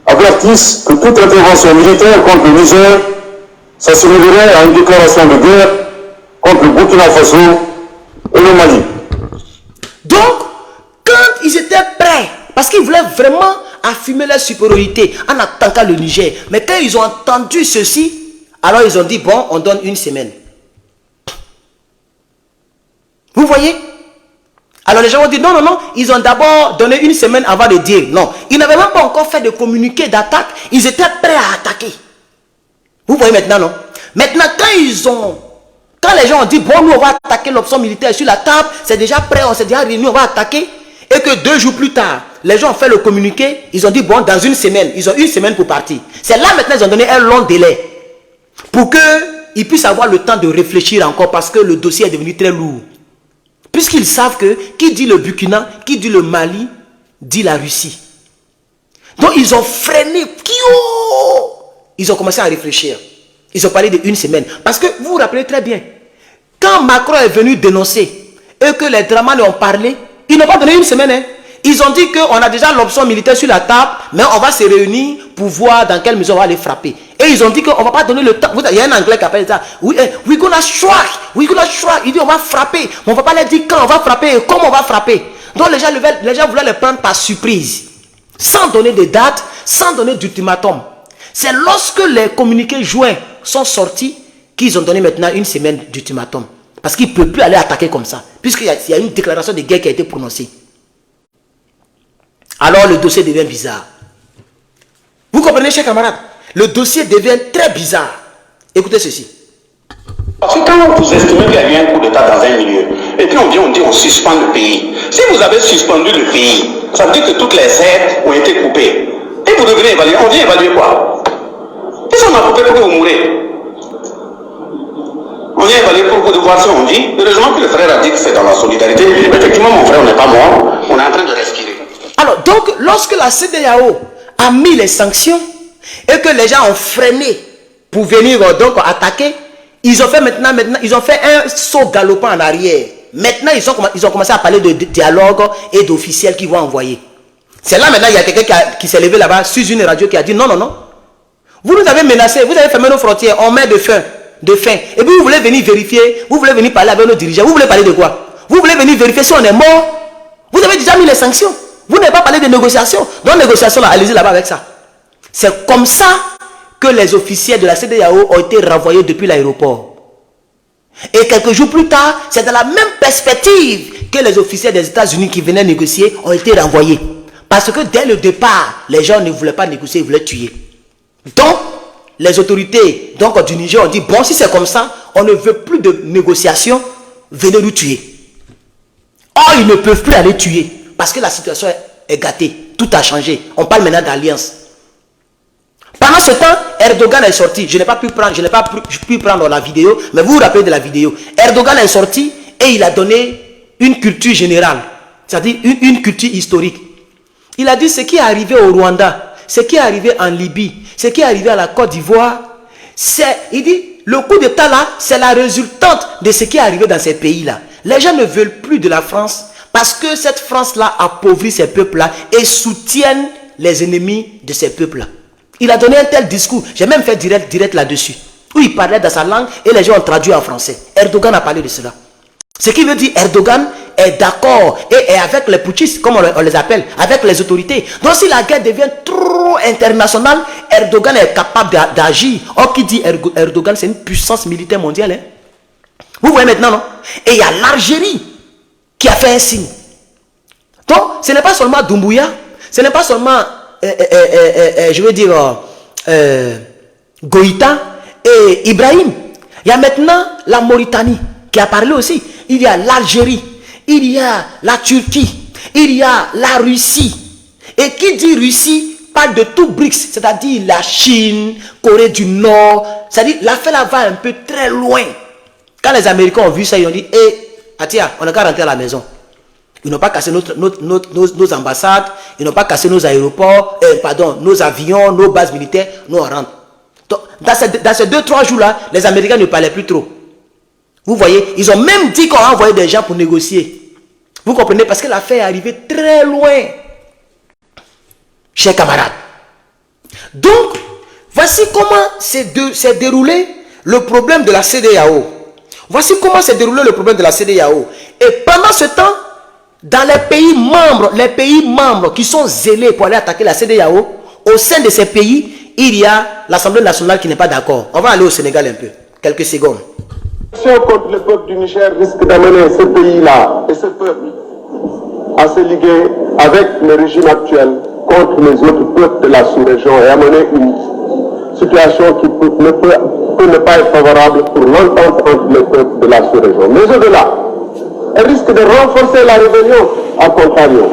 Avertissent que toute intervention militaire contre le Niger s'assimilerait à une déclaration de guerre contre le Burkina Faso et le Mali. Donc, quand ils étaient prêts, parce qu'ils voulaient vraiment affirmer leur supériorité en attaquant le Niger, mais quand ils ont entendu ceci, alors ils ont dit, bon, on donne une semaine. Vous voyez? Alors les gens ont dit, non, ils ont d'abord donné une semaine avant de dire, non. Ils n'avaient même pas encore fait de communiqué d'attaque, ils étaient prêts à attaquer. Vous voyez maintenant, non? Maintenant, quand les gens ont dit, bon, nous on va attaquer l'option militaire sur la table, c'est déjà prêt, on s'est déjà réunis, on va attaquer. Et que 2 jours plus tard, les gens ont fait le communiqué, ils ont dit, bon, dans une semaine, ils ont une semaine pour partir. C'est là maintenant, ils ont donné un long délai. Pour qu'ils puissent avoir le temps de réfléchir encore, parce que le dossier est devenu très lourd. Puisqu'ils savent que, qui dit le Burkina, qui dit le Mali, dit la Russie. Donc ils ont freiné, ils ont commencé à réfléchir. Ils ont parlé d'une semaine. Parce que vous vous rappelez très bien, quand Macron est venu dénoncer, et que les Dramane ont parlé, ils n'ont pas donné une semaine. Hein. Ils ont dit qu'on a déjà l'option militaire sur la table, mais on va se réunir pour voir dans quelle mesure on va les frapper. Et ils ont dit qu'on ne va pas donner le temps. Il y a un anglais qui appelle ça. We're gonna strike. We're gonna strike. Il dit on va frapper. Mais on ne va pas leur dire quand on va frapper et comment on va frapper. Donc les gens voulaient les prendre par surprise. Sans donner de date, sans donner d'ultimatum. C'est lorsque les communiqués joints sont sortis qu'ils ont donné maintenant une semaine d'ultimatum. Parce qu'ils ne peuvent plus aller attaquer comme ça. Puisqu'il y a une déclaration de guerre qui a été prononcée. Alors le dossier devient bizarre. Vous comprenez, chers camarades? Le dossier devient très bizarre. Écoutez ceci. Parce que quand vous estimez qu'il y a eu un coup d'État dans un milieu, et puis on vient, on dit on suspend le pays. Si vous avez suspendu le pays, ça veut dire que toutes les aides ont été coupées. Et vous devenez évaluer. On vient évaluer quoi? Qu'est-ce qu'on a coupé pour que vous mourrez? On vient évaluer pour de voir si on dit. Heureusement que le frère a dit que c'est dans la solidarité. Effectivement, mon frère, on n'est pas mort. On est en train de respirer. Alors, donc, lorsque la CEDEAO a mis les sanctions et que les gens ont freiné pour venir donc attaquer, ils ont fait maintenant ils ont fait un saut galopant en arrière. Maintenant, ils ont commencé à parler de dialogue et d'officiels qu'ils vont envoyer. C'est là maintenant, il y a quelqu'un qui s'est levé là-bas sur une radio qui a dit non, non, non. Vous nous avez menacé, vous avez fermé nos frontières, on met de faim. Et puis vous voulez venir vérifier, vous voulez venir parler avec nos dirigeants, vous voulez parler de quoi? Vous voulez venir vérifier si on est mort? Vous avez déjà mis les sanctions. Vous n'avez pas parlé de négociations. Donc, négociations, là, allez-y là-bas avec ça. C'est comme ça que les officiers de la CEDEAO ont été renvoyés depuis l'aéroport. Et quelques jours plus tard, c'est dans la même perspective que les officiers des États-Unis qui venaient négocier ont été renvoyés. Parce que dès le départ, les gens ne voulaient pas négocier, ils voulaient tuer. Donc, les autorités du Niger ont dit, bon, si c'est comme ça, on ne veut plus de négociations, venez nous tuer. Or, ils ne peuvent plus aller tuer. Parce que la situation est gâtée. Tout a changé. On parle maintenant d'alliance. Pendant ce temps, Erdogan est sorti. Je n'ai pas pu prendre la vidéo, mais vous vous rappelez de la vidéo. Erdogan est sorti et il a donné une culture générale. C'est-à-dire une culture historique. Il a dit ce qui est arrivé au Rwanda, ce qui est arrivé en Libye, ce qui est arrivé à la Côte d'Ivoire. Il dit, le coup d'État là, c'est la résultante de ce qui est arrivé dans ces pays-là. Les gens ne veulent plus de la France. Parce que cette France-là appauvrit ces peuples-là et soutiennent les ennemis de ces peuples-là. Il a donné un tel discours. J'ai même fait direct là-dessus. Où il parlait dans sa langue et les gens ont traduit en français. Erdogan a parlé de cela. Ce qui veut dire Erdogan est d'accord et est avec les putschistes, comme on les appelle, avec les autorités. Donc si la guerre devient trop internationale, Erdogan est capable d'agir. Or, qui dit Erdogan, c'est une puissance militaire mondiale. Hein? Vous voyez maintenant, non? Et il y a l'Algérie qui a fait un signe. Donc, ce n'est pas seulement Doumbouya, ce n'est pas seulement, je veux dire, Goïta et Ibrahim. Il y a maintenant la Mauritanie qui a parlé aussi. Il y a l'Algérie, il y a la Turquie, il y a la Russie. Et qui dit Russie parle de tout BRICS, c'est-à-dire la Chine, Corée du Nord. C'est-à-dire, l'affaire là va un peu très loin. Quand les Américains ont vu ça, ils ont dit, Atia, on n'a qu'à rentrer à la maison. Ils n'ont pas cassé nos ambassades, ils n'ont pas cassé nos aéroports, nos avions, nos bases militaires, nous on rentre. Donc, dans ces 2-3 jours-là, les Américains ne parlaient plus trop. Vous voyez, ils ont même dit qu'on a envoyé des gens pour négocier. Vous comprenez? Parce que l'affaire est arrivée très loin. Chers camarades. Donc, voici comment s'est déroulé le problème de la CEDEAO. Voici comment s'est déroulé le problème de la CEDEAO. Et pendant ce temps, dans les pays membres qui sont zélés pour aller attaquer la CEDEAO, au sein de ces pays, il y a l'Assemblée nationale qui n'est pas d'accord. On va aller au Sénégal un peu, quelques secondes. L'action contre le peuple du Niger risque d'amener ce pays-là et ce peuple à se liguer avec le régime actuel contre les autres peuples de la sous-région et amener une situation qui peut ne pas être favorable pour l'entente entre les peuples de la sous-région. Mais au-delà, elle risque de renforcer la rébellion à contrario.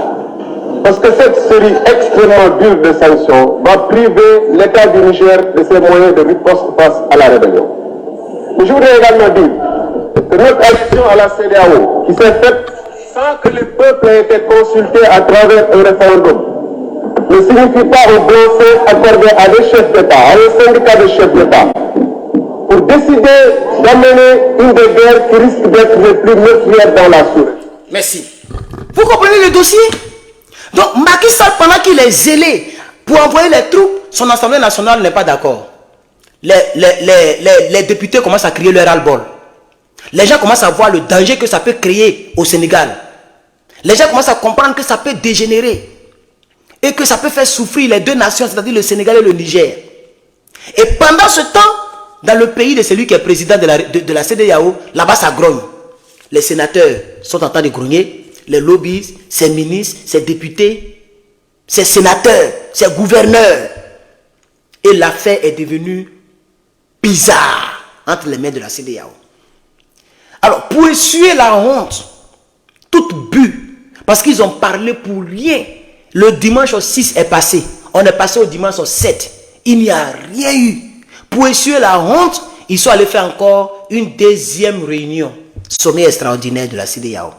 Parce que cette série extrêmement dure de sanctions va priver l'État du Niger de ses moyens de riposte face à la rébellion. Mais je voudrais également dire que notre adhésion à la CEDEAO, qui s'est faite sans que le peuple ait été consulté à travers un référendum, ne signifie pas un blanc-seing accordé à des chefs d'État, à un syndicat de chefs d'État, pour décider d'amener une des guerres qui risque d'être les plus meurtrières dans la sous-région. Merci. Vous comprenez le dossier? Donc, Macky Sall, pendant qu'il est zélé pour envoyer les troupes, son Assemblée nationale n'est pas d'accord. Les députés commencent à crier leur ras-le-bol. Les gens commencent à voir le danger que ça peut créer au Sénégal. Les gens commencent à comprendre que ça peut dégénérer. Et que ça peut faire souffrir les deux nations, c'est-à-dire le Sénégal et le Niger. Et pendant ce temps, dans le pays de celui qui est président de la CEDEAO, là-bas ça grogne. Les sénateurs sont en train de grogner. Les lobbies, ces ministres, ces députés, ces sénateurs, ces gouverneurs. Et l'affaire est devenue bizarre entre les mains de la CEDEAO. Alors, pour essuyer la honte, toute bu, parce qu'ils ont parlé pour rien, le dimanche au 6 est passé. On est passé au dimanche au 7. Il n'y a rien eu. Pour essuyer la honte, ils sont allés faire encore une deuxième réunion. Sommet extraordinaire de la CEDEAO.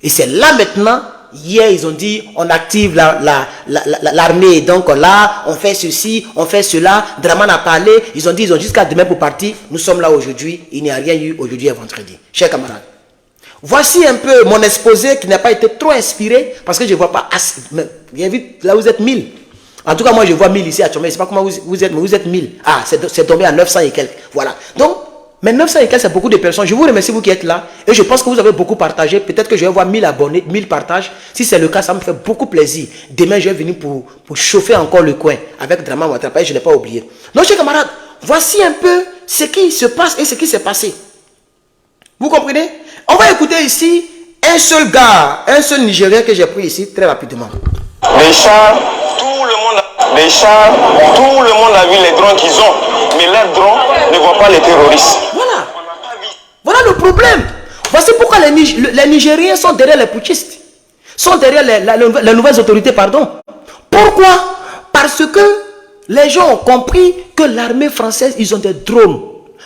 Et c'est là maintenant, hier ils ont dit, on active l'armée. Donc là, on fait ceci, on fait cela. Draman a parlé, ils ont dit, ils ont jusqu'à demain pour partir. Nous sommes là aujourd'hui, il n'y a rien eu aujourd'hui et vendredi. Chers camarades, voici un peu mon exposé qui n'a pas été trop inspiré, parce que je ne vois pas assez. J'invite, là vous êtes 1000. En tout cas, moi je vois 1000 ici à Tchomé. Je ne sais pas comment vous êtes, mais vous êtes 1000. Ah, c'est tombé à 900 et quelques. Voilà. Donc, mais 900 et quelques, c'est beaucoup de personnes. Je vous remercie, vous qui êtes là. Et je pense que vous avez beaucoup partagé. Peut-être que je vais voir 1000 abonnés, 1000 partages. Si c'est le cas, ça me fait beaucoup plaisir. Demain, je vais venir pour chauffer encore le coin avec Draman Ouattara. Je ne l'ai pas oublié. Donc, chers camarades, voici un peu ce qui se passe et ce qui s'est passé. Vous comprenez? On va écouter ici un seul gars, un seul Nigérien que j'ai pris ici très rapidement. Les chars, tout le monde a vu les drones qu'ils ont. Mais leurs drones ne voient pas les terroristes. Voilà. Voilà le problème. Voici pourquoi les Nigériens sont derrière les putschistes. Sont derrière les nouvelles autorités, pardon. Pourquoi? Parce que les gens ont compris que l'armée française, ils ont des drones.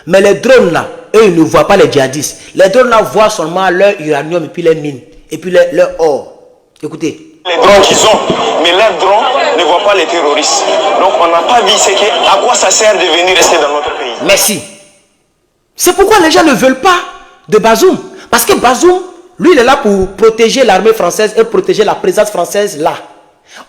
Mais les drones là, eux, ils ne voient pas les djihadistes. Les drones là voient seulement leur uranium et puis les mines. Et puis leur or. Écoutez. Les drones qu'ils ont, mais leurs drones ne voient pas les terroristes. Donc on n'a pas vu à quoi ça sert de venir rester dans notre pays. Merci. C'est pourquoi les gens ne veulent pas de Bazoum. Parce que Bazoum, lui, il est là pour protéger l'armée française et protéger la présence française là.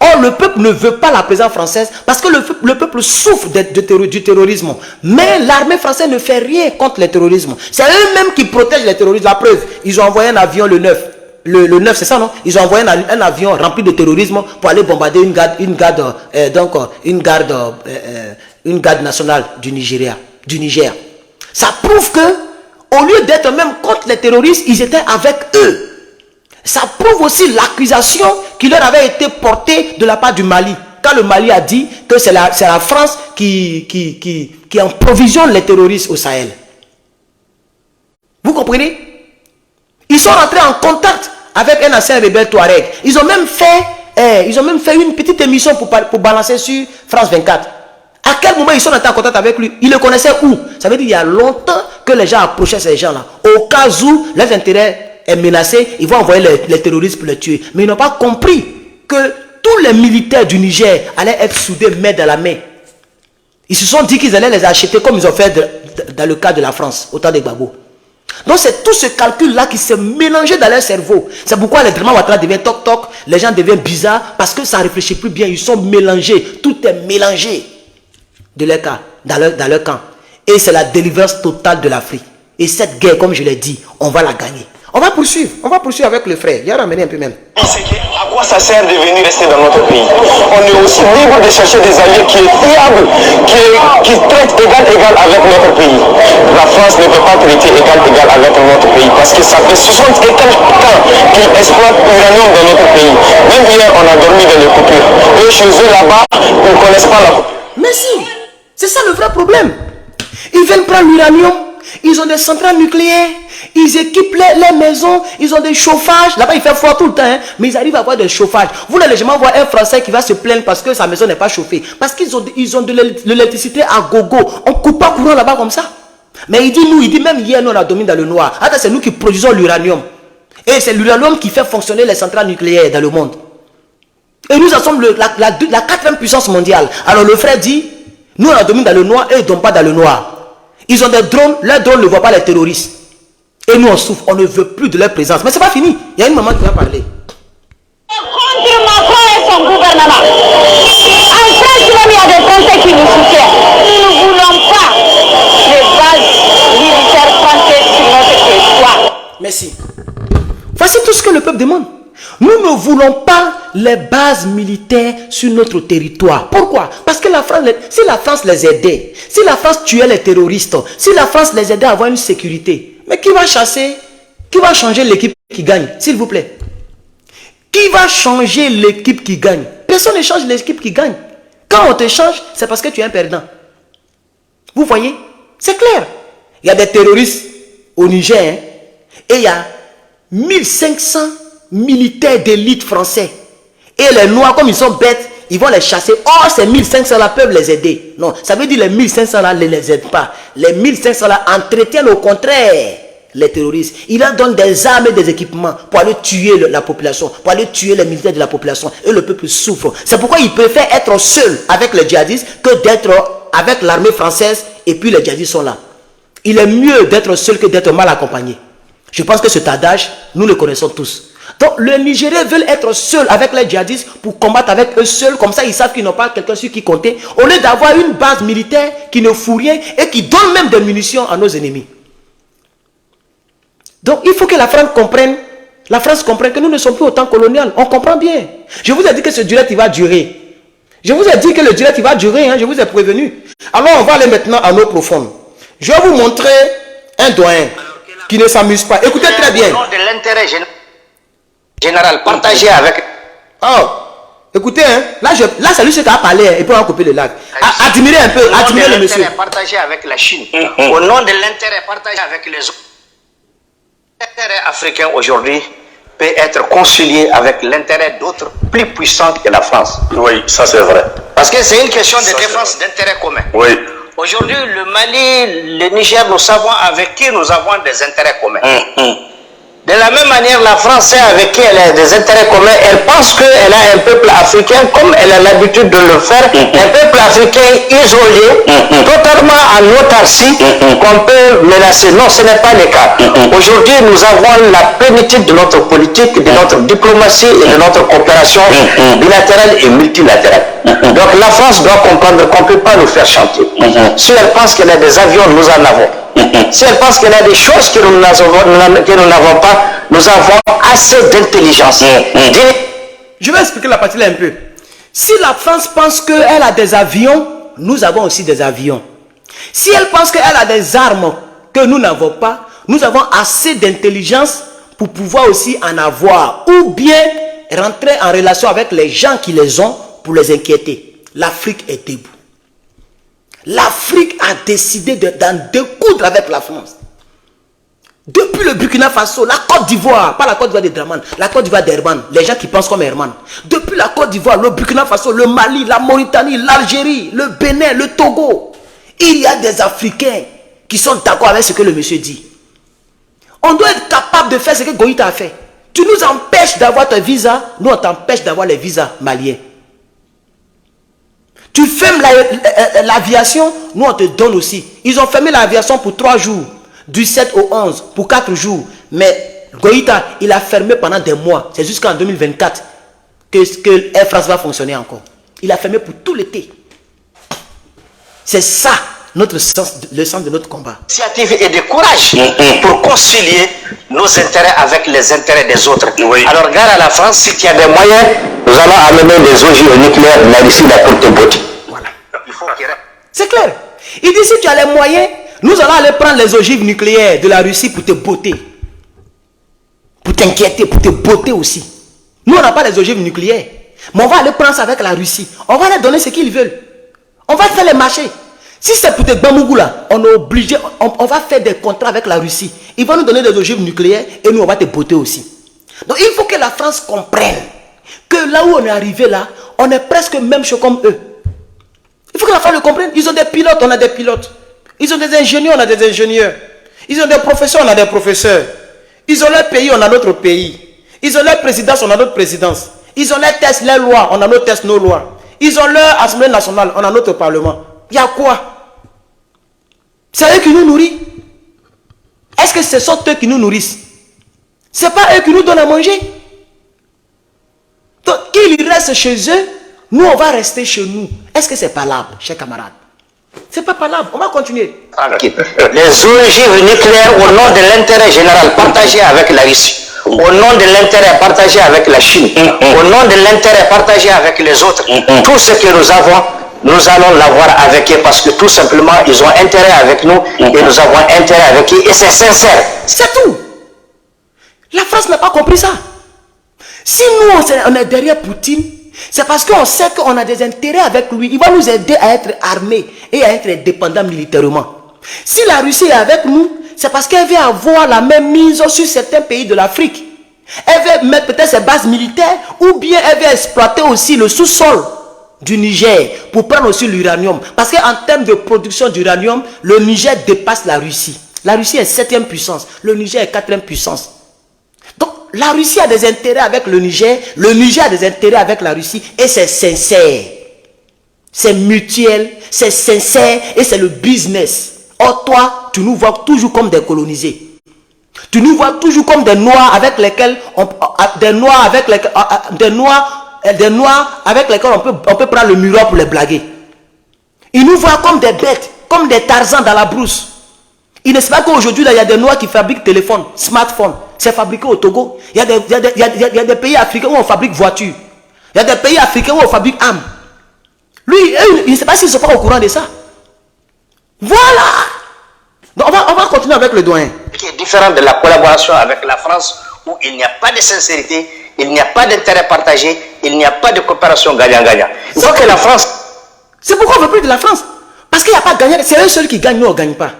Or, le peuple ne veut pas la présence française parce que le peuple souffre du terrorisme. Mais l'armée française ne fait rien contre le terrorisme. C'est eux-mêmes qui protègent les terroristes. La preuve, ils ont envoyé un avion le 9. Le 9, c'est ça, non? Ils ont envoyé un avion rempli de terrorisme pour aller bombarder une garde nationale du Niger. Ça prouve que, au lieu d'être même contre les terroristes, ils étaient avec eux. Ça prouve aussi l'accusation qui leur avait été portée de la part du Mali. Quand le Mali a dit que c'est la France qui approvisionne les terroristes au Sahel. Vous comprenez? Ils sont rentrés en contact avec un ancien rebelle Touareg. Ils ont même fait une petite émission pour balancer sur France 24. À quel moment ils sont rentrés en contact avec lui? Ils le connaissaient où? Ça veut dire qu'il y a longtemps que les gens approchaient ces gens-là. Au cas où leur intérêt est menacé, ils vont envoyer les terroristes pour les tuer. Mais ils n'ont pas compris que tous les militaires du Niger allaient être soudés main dans la main. Ils se sont dit qu'ils allaient les acheter comme ils ont fait dans le cas de la France, au temps des Gbagbo. Donc c'est tout ce calcul-là qui s'est mélangé dans leur cerveau. C'est pourquoi les Draman Ouattara deviennent toc-toc, les gens deviennent bizarres, parce que ça ne réfléchit plus bien, ils sont mélangés. Tout est mélangé de leur cas, dans leur camp. Et c'est la délivrance totale de l'Afrique. Et cette guerre, comme je l'ai dit, on va la gagner. On va poursuivre avec le frère. Il a ramené un peu même. À quoi ça sert de venir rester dans notre pays? On est aussi libre de chercher des alliés qui est fiable, qui traitent égal avec notre pays. La France ne peut pas traiter égal avec notre pays parce que ça fait 60 et quelques ans qu'ils exploitent l'uranium dans notre pays. Même hier, on a dormi dans les coupures. Et chez eux là-bas, ils ne connaissent pas la coupure. Mais si, c'est ça le vrai problème. Ils veulent prendre l'uranium. Ils ont des centrales nucléaires, ils équipent les maisons, ils ont des chauffages. Là-bas, il fait froid tout le temps, hein, mais ils arrivent à avoir des chauffages. Vous n'allez jamais voir un Français qui va se plaindre parce que sa maison n'est pas chauffée. Parce qu'ils ont de l'électricité à gogo. On ne coupe pas courant là-bas comme ça. Mais il dit même hier, nous on a dormi dans le noir. Attends, c'est nous qui produisons l'uranium. Et c'est l'uranium qui fait fonctionner les centrales nucléaires dans le monde. Et nous en sommes la quatrième puissance mondiale. Alors le frère dit, nous on a dormi dans le noir et ils ne dorment pas dans le noir. Ils ont des drones, leurs drones ne voient pas les terroristes. Et nous on souffre, on ne veut plus de leur présence. Mais c'est pas fini, il y a une maman qui va parler. Contre Macron et son gouvernement. En France, même il y a des conseils qui nous soutiennent. Nous ne voulons pas les bases militaires françaises sur notre territoire. Merci. Voici tout ce que le peuple demande. Nous ne voulons pas les bases militaires sur notre territoire. Pourquoi? Parce que si la France les aidait, si la France tuait les terroristes, si la France les aidait à avoir une sécurité, mais qui va chasser, qui va changer l'équipe qui gagne, s'il vous plaît? Qui va changer l'équipe qui gagne? Personne ne change l'équipe qui gagne. Quand on te change, c'est parce que tu es un perdant. Vous voyez? C'est clair. Il y a des terroristes au Niger, hein, et il y a 1500 militaires d'élite français. Et les Noirs, comme ils sont bêtes, ils vont les chasser. Oh, ces 1500 là peuvent les aider. Non, ça veut dire les 1500 là ne les aident pas. Les 1500 là entretiennent au contraire les terroristes. Ils leur donnent des armes et des équipements pour aller tuer la population, pour aller tuer les militaires de la population. Et le peuple souffre. C'est pourquoi ils préfèrent être seuls avec les djihadistes que d'être avec l'armée française et puis les djihadistes sont là. Il est mieux d'être seul que d'être mal accompagné. Je pense que cet adage, nous le connaissons tous. Donc, les Nigériens veulent être seuls avec les djihadistes pour combattre avec eux seuls. Comme ça, ils savent qu'ils n'ont pas quelqu'un sur qui compter. Au lieu d'avoir une base militaire qui ne fout rien et qui donne même des munitions à nos ennemis. Donc, il faut que la France comprenne que nous ne sommes plus au temps colonial. On comprend bien. Je vous ai dit que ce direct, il va durer. Je vous ai dit que le direct, il va durer. Hein, je vous ai prévenu. Alors, on va aller maintenant à l'eau profonde. Je vais vous montrer un doyen qui ne s'amuse pas. Écoutez très bien. Au nom de l'intérêt général partagé avec... Oh, écoutez, hein, là c'est lui qui a parlé, et puis on va couper le lac. Admirez un peu, admirez le monsieur. Au nom de l'intérêt partagé avec la Chine, au nom de l'intérêt partagé avec les autres, l'intérêt africain aujourd'hui peut être concilié avec l'intérêt d'autres plus puissants que la France. Oui, ça c'est vrai. Parce que c'est une question de défense d'intérêt commun. Oui. Aujourd'hui, le Mali, le Niger, nous savons avec qui nous avons des intérêts communs. De la même manière, la France sait avec qui elle a des intérêts communs. Elle pense qu'elle a un peuple africain, comme elle a l'habitude de le faire, un peuple africain isolé, totalement en autarcie, qu'on peut menacer. Non, ce n'est pas le cas. Aujourd'hui, nous avons la plénitude de notre politique, de notre diplomatie et de notre coopération bilatérale et multilatérale. Donc la France doit comprendre qu'on ne peut pas nous faire chanter. Si elle pense qu'elle a des avions, nous en avons. Si elle pense qu'elle a des choses que nous n'avons pas, nous avons assez d'intelligence. Je vais expliquer la partie là un peu. Si la France pense qu'elle a des avions, nous avons aussi des avions. Si elle pense qu'elle a des armes que nous n'avons pas, nous avons assez d'intelligence pour pouvoir aussi en avoir. Ou bien rentrer en relation avec les gens qui les ont pour les inquiéter. L'Afrique est debout. L'Afrique a décidé d'en découdre avec la France. Depuis le Burkina Faso, la Côte d'Ivoire, pas la Côte d'Ivoire de Draman, la Côte d'Ivoire d'Herman, les gens qui pensent comme Herman. Depuis la Côte d'Ivoire, le Burkina Faso, le Mali, la Mauritanie, l'Algérie, le Bénin, le Togo, il y a des Africains qui sont d'accord avec ce que le monsieur dit. On doit être capable de faire ce que Goïta a fait. Tu nous empêches d'avoir tes visas, nous on t'empêche d'avoir les visas maliens. Tu fermes l'aviation, nous on te donne aussi. Ils ont fermé l'aviation pour 3 jours, du 7 au 11, pour 4 jours. Mais Goïta, il a fermé pendant des mois. C'est jusqu'en 2024 que Air France va fonctionner encore. Il a fermé pour tout l'été. C'est ça le sens de notre combat. Initiative et de courage pour concilier nos intérêts avec les intérêts des autres. Alors, regarde à la France, si tu as des moyens, nous allons amener des ogives nucléaires de la Russie là pour te botter. Voilà. C'est clair. Il dit si tu as les moyens, nous allons aller prendre les ogives nucléaires de la Russie pour te botter. Pour t'inquiéter, pour te botter aussi. Nous, on n'a pas les ogives nucléaires. Mais on va aller prendre ça avec la Russie. On va leur donner ce qu'ils veulent. On va faire les marchés. Si c'est pour te Bambougou là, on est obligé, on va faire des contrats avec la Russie. Ils vont nous donner des ogives nucléaires et nous on va te botter aussi. Donc il faut que la France comprenne que là où on est arrivé là, on est presque même chose comme eux. Il faut que la France le comprenne. Ils ont des pilotes, on a des pilotes. Ils ont des ingénieurs, on a des ingénieurs. Ils ont des professeurs, on a des professeurs. Ils ont leur pays, on a notre pays. Ils ont leur présidence, on a notre présidence. Ils ont leurs tests, leurs lois, on a nos tests, nos lois. Ils ont leur Assemblée nationale, on a notre parlement. Il y a quoi? C'est eux qui nous nourrissent. Est-ce que ce sont eux qui nous nourrissent? Ce n'est pas eux qui nous donnent à manger. Donc, qu'ils restent chez eux, nous, on va rester chez nous. Est-ce que c'est palable, chers camarades? C'est pas palable. On va continuer. Les ogives nucléaires au nom de l'intérêt général partagé avec la Russie, au nom de l'intérêt partagé avec la Chine, au nom de l'intérêt partagé avec les autres, tout ce que nous avons, nous allons l'avoir avec eux parce que tout simplement, ils ont intérêt avec nous et nous avons intérêt avec eux et c'est sincère. C'est tout. La France n'a pas compris ça. Si nous, on est derrière Poutine, c'est parce qu'on sait qu'on a des intérêts avec lui. Il va nous aider à être armés et à être indépendants militairement. Si la Russie est avec nous, c'est parce qu'elle veut avoir la même mise sur certains pays de l'Afrique. Elle veut mettre peut-être ses bases militaires ou bien elle veut exploiter aussi le sous-sol du Niger pour prendre aussi l'uranium. Parce qu'en termes de production d'uranium, le Niger dépasse la Russie. La Russie est 7e puissance, le Niger est 4e puissance. Donc, la Russie a des intérêts avec le Niger a des intérêts avec la Russie et c'est sincère. C'est mutuel, c'est sincère et c'est le business. Or, toi, tu nous vois toujours comme des colonisés. Tu nous vois toujours comme des Noirs avec lesquels on peut prendre le miroir pour les blaguer. Ils nous voient comme des bêtes, comme des Tarzans dans la brousse. Il ne sait pas qu'aujourd'hui, il y a des Noirs qui fabriquent téléphones, smartphones. C'est fabriqué au Togo. Il y a des pays africains où on fabrique voitures. Il y a des pays africains où on fabrique armes. Lui, il ne sait pas s'ils ne sont pas au courant de ça. Voilà. Donc on va continuer avec le doyen. Qui est différent de la collaboration avec la France où il n'y a pas de sincérité, il n'y a pas d'intérêt partagé, il n'y a pas de coopération gagnant-gagnant. Il faut que la France... C'est pourquoi on ne veut plus de la France. Parce qu'il n'y a pas de gagnant. C'est eux seuls qui gagnent, nous on ne gagne pas.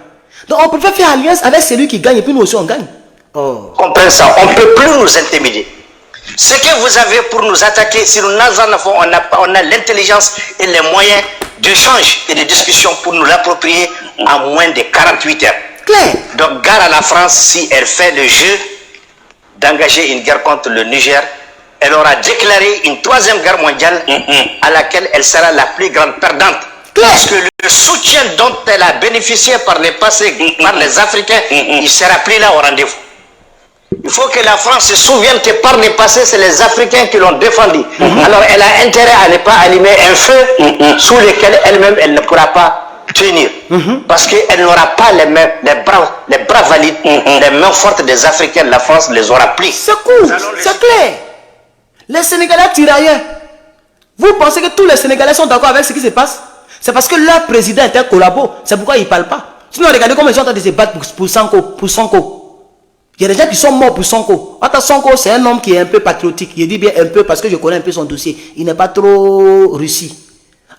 Donc on préfère faire alliance avec celui qui gagne et puis nous aussi on gagne. Oh. Comprenez ça, on ne peut plus nous intimider. Ce que vous avez pour nous attaquer, si nous en avons, on a l'intelligence et les moyens d'échange et de discussion pour nous l'approprier en moins de 48 heures. Claire. Donc gare à la France si elle fait le jeu d'engager une guerre contre le Niger. Elle aura déclaré une 3e guerre mondiale à laquelle elle sera la plus grande perdante. Parce que le soutien dont elle a bénéficié par les passés, par les Africains, il ne sera plus là au rendez-vous. Il faut que la France se souvienne que par le passé, c'est les Africains qui l'ont défendu. Alors elle a intérêt à ne pas allumer un feu sous lequel elle-même, elle ne pourra pas tenir. Parce qu'elle n'aura pas les bras valides, les mains fortes des Africains. La France les aura pris. C'est cool, c'est clair. Les Sénégalais tirailleurs. Vous pensez que tous les Sénégalais sont d'accord avec ce qui se passe? C'est parce que leur président est un collabo. C'est pourquoi ils ne parlent pas. Sinon, regardez comment ils sont en train de se battre pour Sonko. Il y a des gens qui sont morts pour Sonko. Attends, Sonko, c'est un homme qui est un peu patriotique. Je dis bien un peu parce que je connais un peu son dossier. Il n'est pas trop Russie.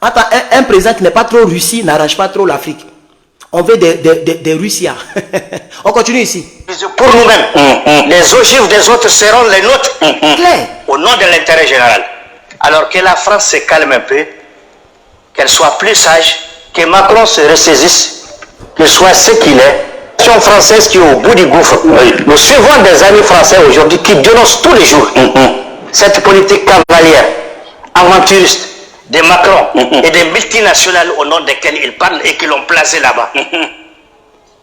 Attends, un président qui n'est pas trop Russie n'arrange pas trop l'Afrique. On veut des Russiens. On continue ici. Pour nous-mêmes, les ogives des autres seront les nôtres. Claire. Au nom de l'intérêt général. Alors que la France se calme un peu, qu'elle soit plus sage, que Macron se ressaisisse, qu'il soit ce qu'il est. La française qui est au bout du gouffre. Nous suivons des amis français aujourd'hui qui dénoncent tous les jours cette politique cavalière, aventuriste, de Macron et des multinationales au nom desquelles ils parlent et qui l'ont placé là-bas.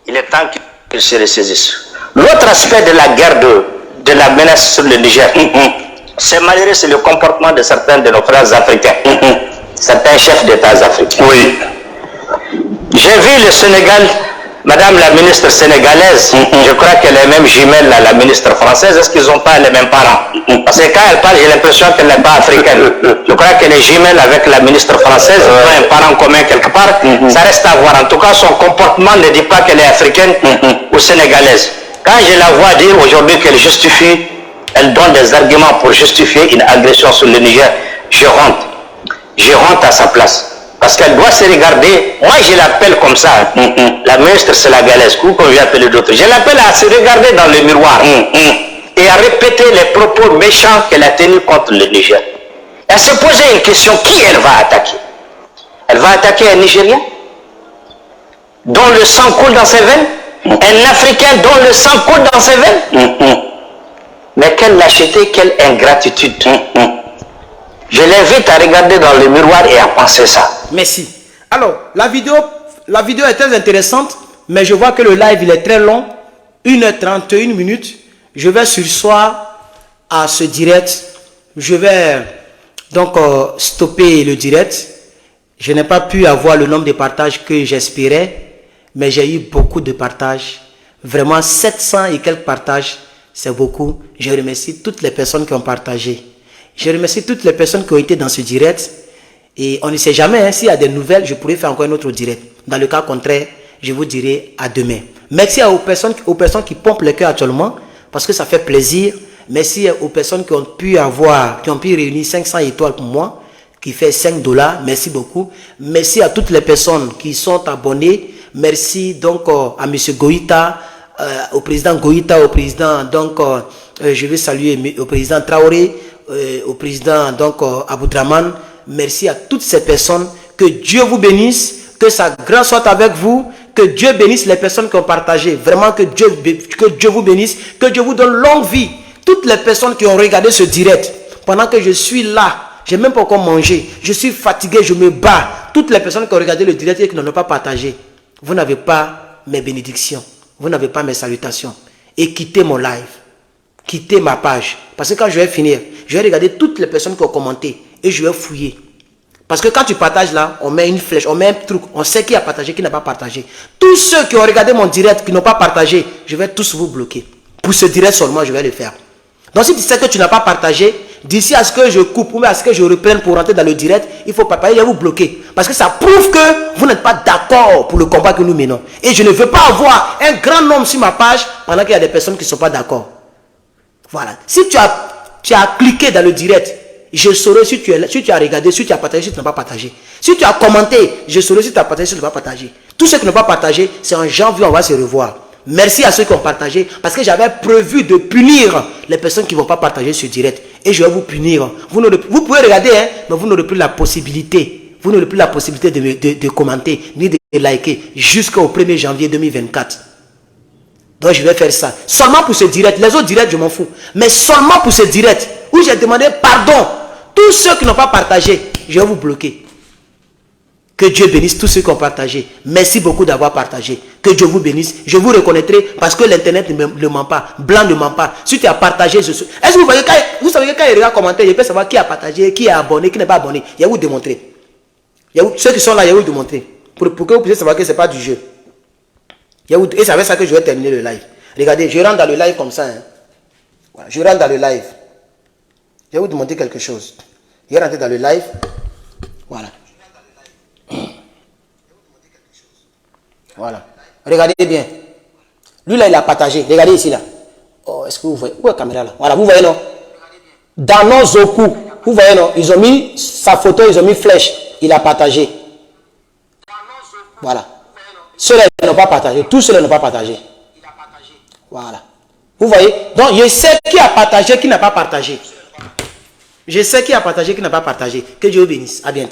Il est temps qu'ils se ressaisissent. L'autre aspect de la guerre de la menace sur le Niger, c'est malheureux, c'est le comportement de certains de nos frères africains, certains chefs d'État africains. Oui. J'ai vu le Sénégal, Madame la ministre sénégalaise, je crois qu'elle est même jumelle à la ministre française. Est-ce qu'ils n'ont pas les mêmes parents? Parce que quand elle parle, j'ai l'impression qu'elle n'est pas africaine. Je crois qu'elle est jumelle avec la ministre française, un parent commun quelque part. Ça reste à voir. En tout cas, son comportement ne dit pas qu'elle est africaine ou sénégalaise. Quand je la vois dire aujourd'hui qu'elle justifie, elle donne des arguments pour justifier une agression sur le Niger, je rentre. Je rentre à sa place. Parce qu'elle doit se regarder, moi je l'appelle comme ça, la ministre sénégalaise, ou comme j'ai appelé d'autres, je l'appelle à se regarder dans le miroir et à répéter les propos méchants qu'elle a tenus contre le Niger. Elle se posait une question, qui elle va attaquer? Elle va attaquer un Nigérien dont le sang coule dans ses veines? Un Africain dont le sang coule dans ses veines? Mais quelle lâcheté, quelle ingratitude. Je l'invite à regarder dans le miroir et à penser ça. Merci. Alors, la vidéo est très intéressante, mais je vois que le live il est très long. 1h31, je vais sursoir à ce direct. Je vais donc stopper le direct. Je n'ai pas pu avoir le nombre de partages que j'espérais, mais j'ai eu beaucoup de partages. Vraiment 700 et quelques partages, c'est beaucoup. Je remercie toutes les personnes qui ont partagé. Je remercie toutes les personnes qui ont été dans ce direct. Et on ne sait jamais, hein, s'il y a des nouvelles, je pourrais faire encore un autre direct. Dans le cas contraire, je vous dirai à demain. Merci aux personnes qui pompent le cœur actuellement, parce que ça fait plaisir. Merci aux personnes qui ont pu réunir 500 étoiles pour moi, qui fait $5. Merci beaucoup. Merci à toutes les personnes qui sont abonnées. Merci donc à M. Goïta, au président Goïta, au président, donc je vais saluer au président Traoré, au président donc Aboudraman. Merci à toutes ces personnes. Que Dieu vous bénisse, que sa grâce soit avec vous, que Dieu bénisse les personnes qui ont partagé. Vraiment que Dieu vous bénisse, que Dieu vous donne longue vie. Toutes les personnes qui ont regardé ce direct, pendant que je suis là, j'ai même pas encore mangé, je suis fatigué, je me bats. Toutes les personnes qui ont regardé le direct et qui n'en ont pas partagé, vous n'avez pas mes bénédictions, vous n'avez pas mes salutations. Et quittez mon live, quittez ma page. Parce que quand je vais finir, je vais regarder toutes les personnes qui ont commenté et je vais fouiller. Parce que quand tu partages là, on met une flèche, on met un truc, on sait qui a partagé, qui n'a pas partagé. Tous ceux qui ont regardé mon direct, qui n'ont pas partagé, je vais tous vous bloquer. Pour ce direct seulement, je vais le faire. Donc si tu sais que tu n'as pas partagé, d'ici à ce que je coupe ou à ce que je reprenne pour rentrer dans le direct, il faut partager, je vais vous bloquer. Parce que ça prouve que vous n'êtes pas d'accord pour le combat que nous menons. Et je ne veux pas avoir un grand nombre sur ma page pendant qu'il y a des personnes qui ne sont pas d'accord. Voilà. Si tu as cliqué dans le direct, je saurai si tu as regardé, si tu as partagé, si tu n'as pas partagé. Si tu as commenté, je saurai si tu as partagé, si tu n'as pas partagé. Tous ceux qui n'ont pas partagé, c'est en janvier, on va se revoir. Merci à ceux qui ont partagé, parce que j'avais prévu de punir les personnes qui ne vont pas partager ce direct. Et je vais vous punir. Vous pouvez regarder, hein, mais vous n'aurez plus la possibilité. Vous n'aurez plus la possibilité de commenter, ni de liker, jusqu'au 1er janvier 2024. Donc je vais faire ça. Seulement pour ce direct. Les autres directs, je m'en fous. Mais seulement pour ce direct, où j'ai demandé pardon. Tous ceux qui n'ont pas partagé, je vais vous bloquer. Que Dieu bénisse tous ceux qui ont partagé. Merci beaucoup d'avoir partagé. Que Dieu vous bénisse. Je vous reconnaîtrai parce que l'internet ne ment pas. Blanc ne ment pas. Si tu as partagé, est-ce que vous voyez, vous savez que quand il y a un commentaire, je peux savoir qui a partagé, qui est abonné, qui n'est pas abonné. Il y a vous démontrer. Ceux qui sont là, il y a vous démontrer. Pour que vous puissiez savoir que ce n'est pas du jeu. Et c'est avec ça que je vais terminer le live. Regardez, je rentre dans le live comme ça. Hein. Voilà, je rentre dans le live. Je vais vous demander quelque chose. Je vais rentrer dans le live. Voilà. Voilà. Regardez bien. Lui là, il a partagé. Regardez ici là. Oh, est-ce que vous voyez? Où est la caméra là? Voilà, vous voyez non? Dans nos Zoku. Vous voyez non? Ils ont mis sa photo, ils ont mis flèche. Il a partagé. Voilà. Ceux-là n'ont pas partagé. Tous ceux-là n'ont pas partagé. Voilà. Vous voyez? Donc, je sais qui a partagé, qui n'a pas partagé. Je sais qui a partagé, qui n'a pas partagé. Que Dieu vous bénisse. À bientôt.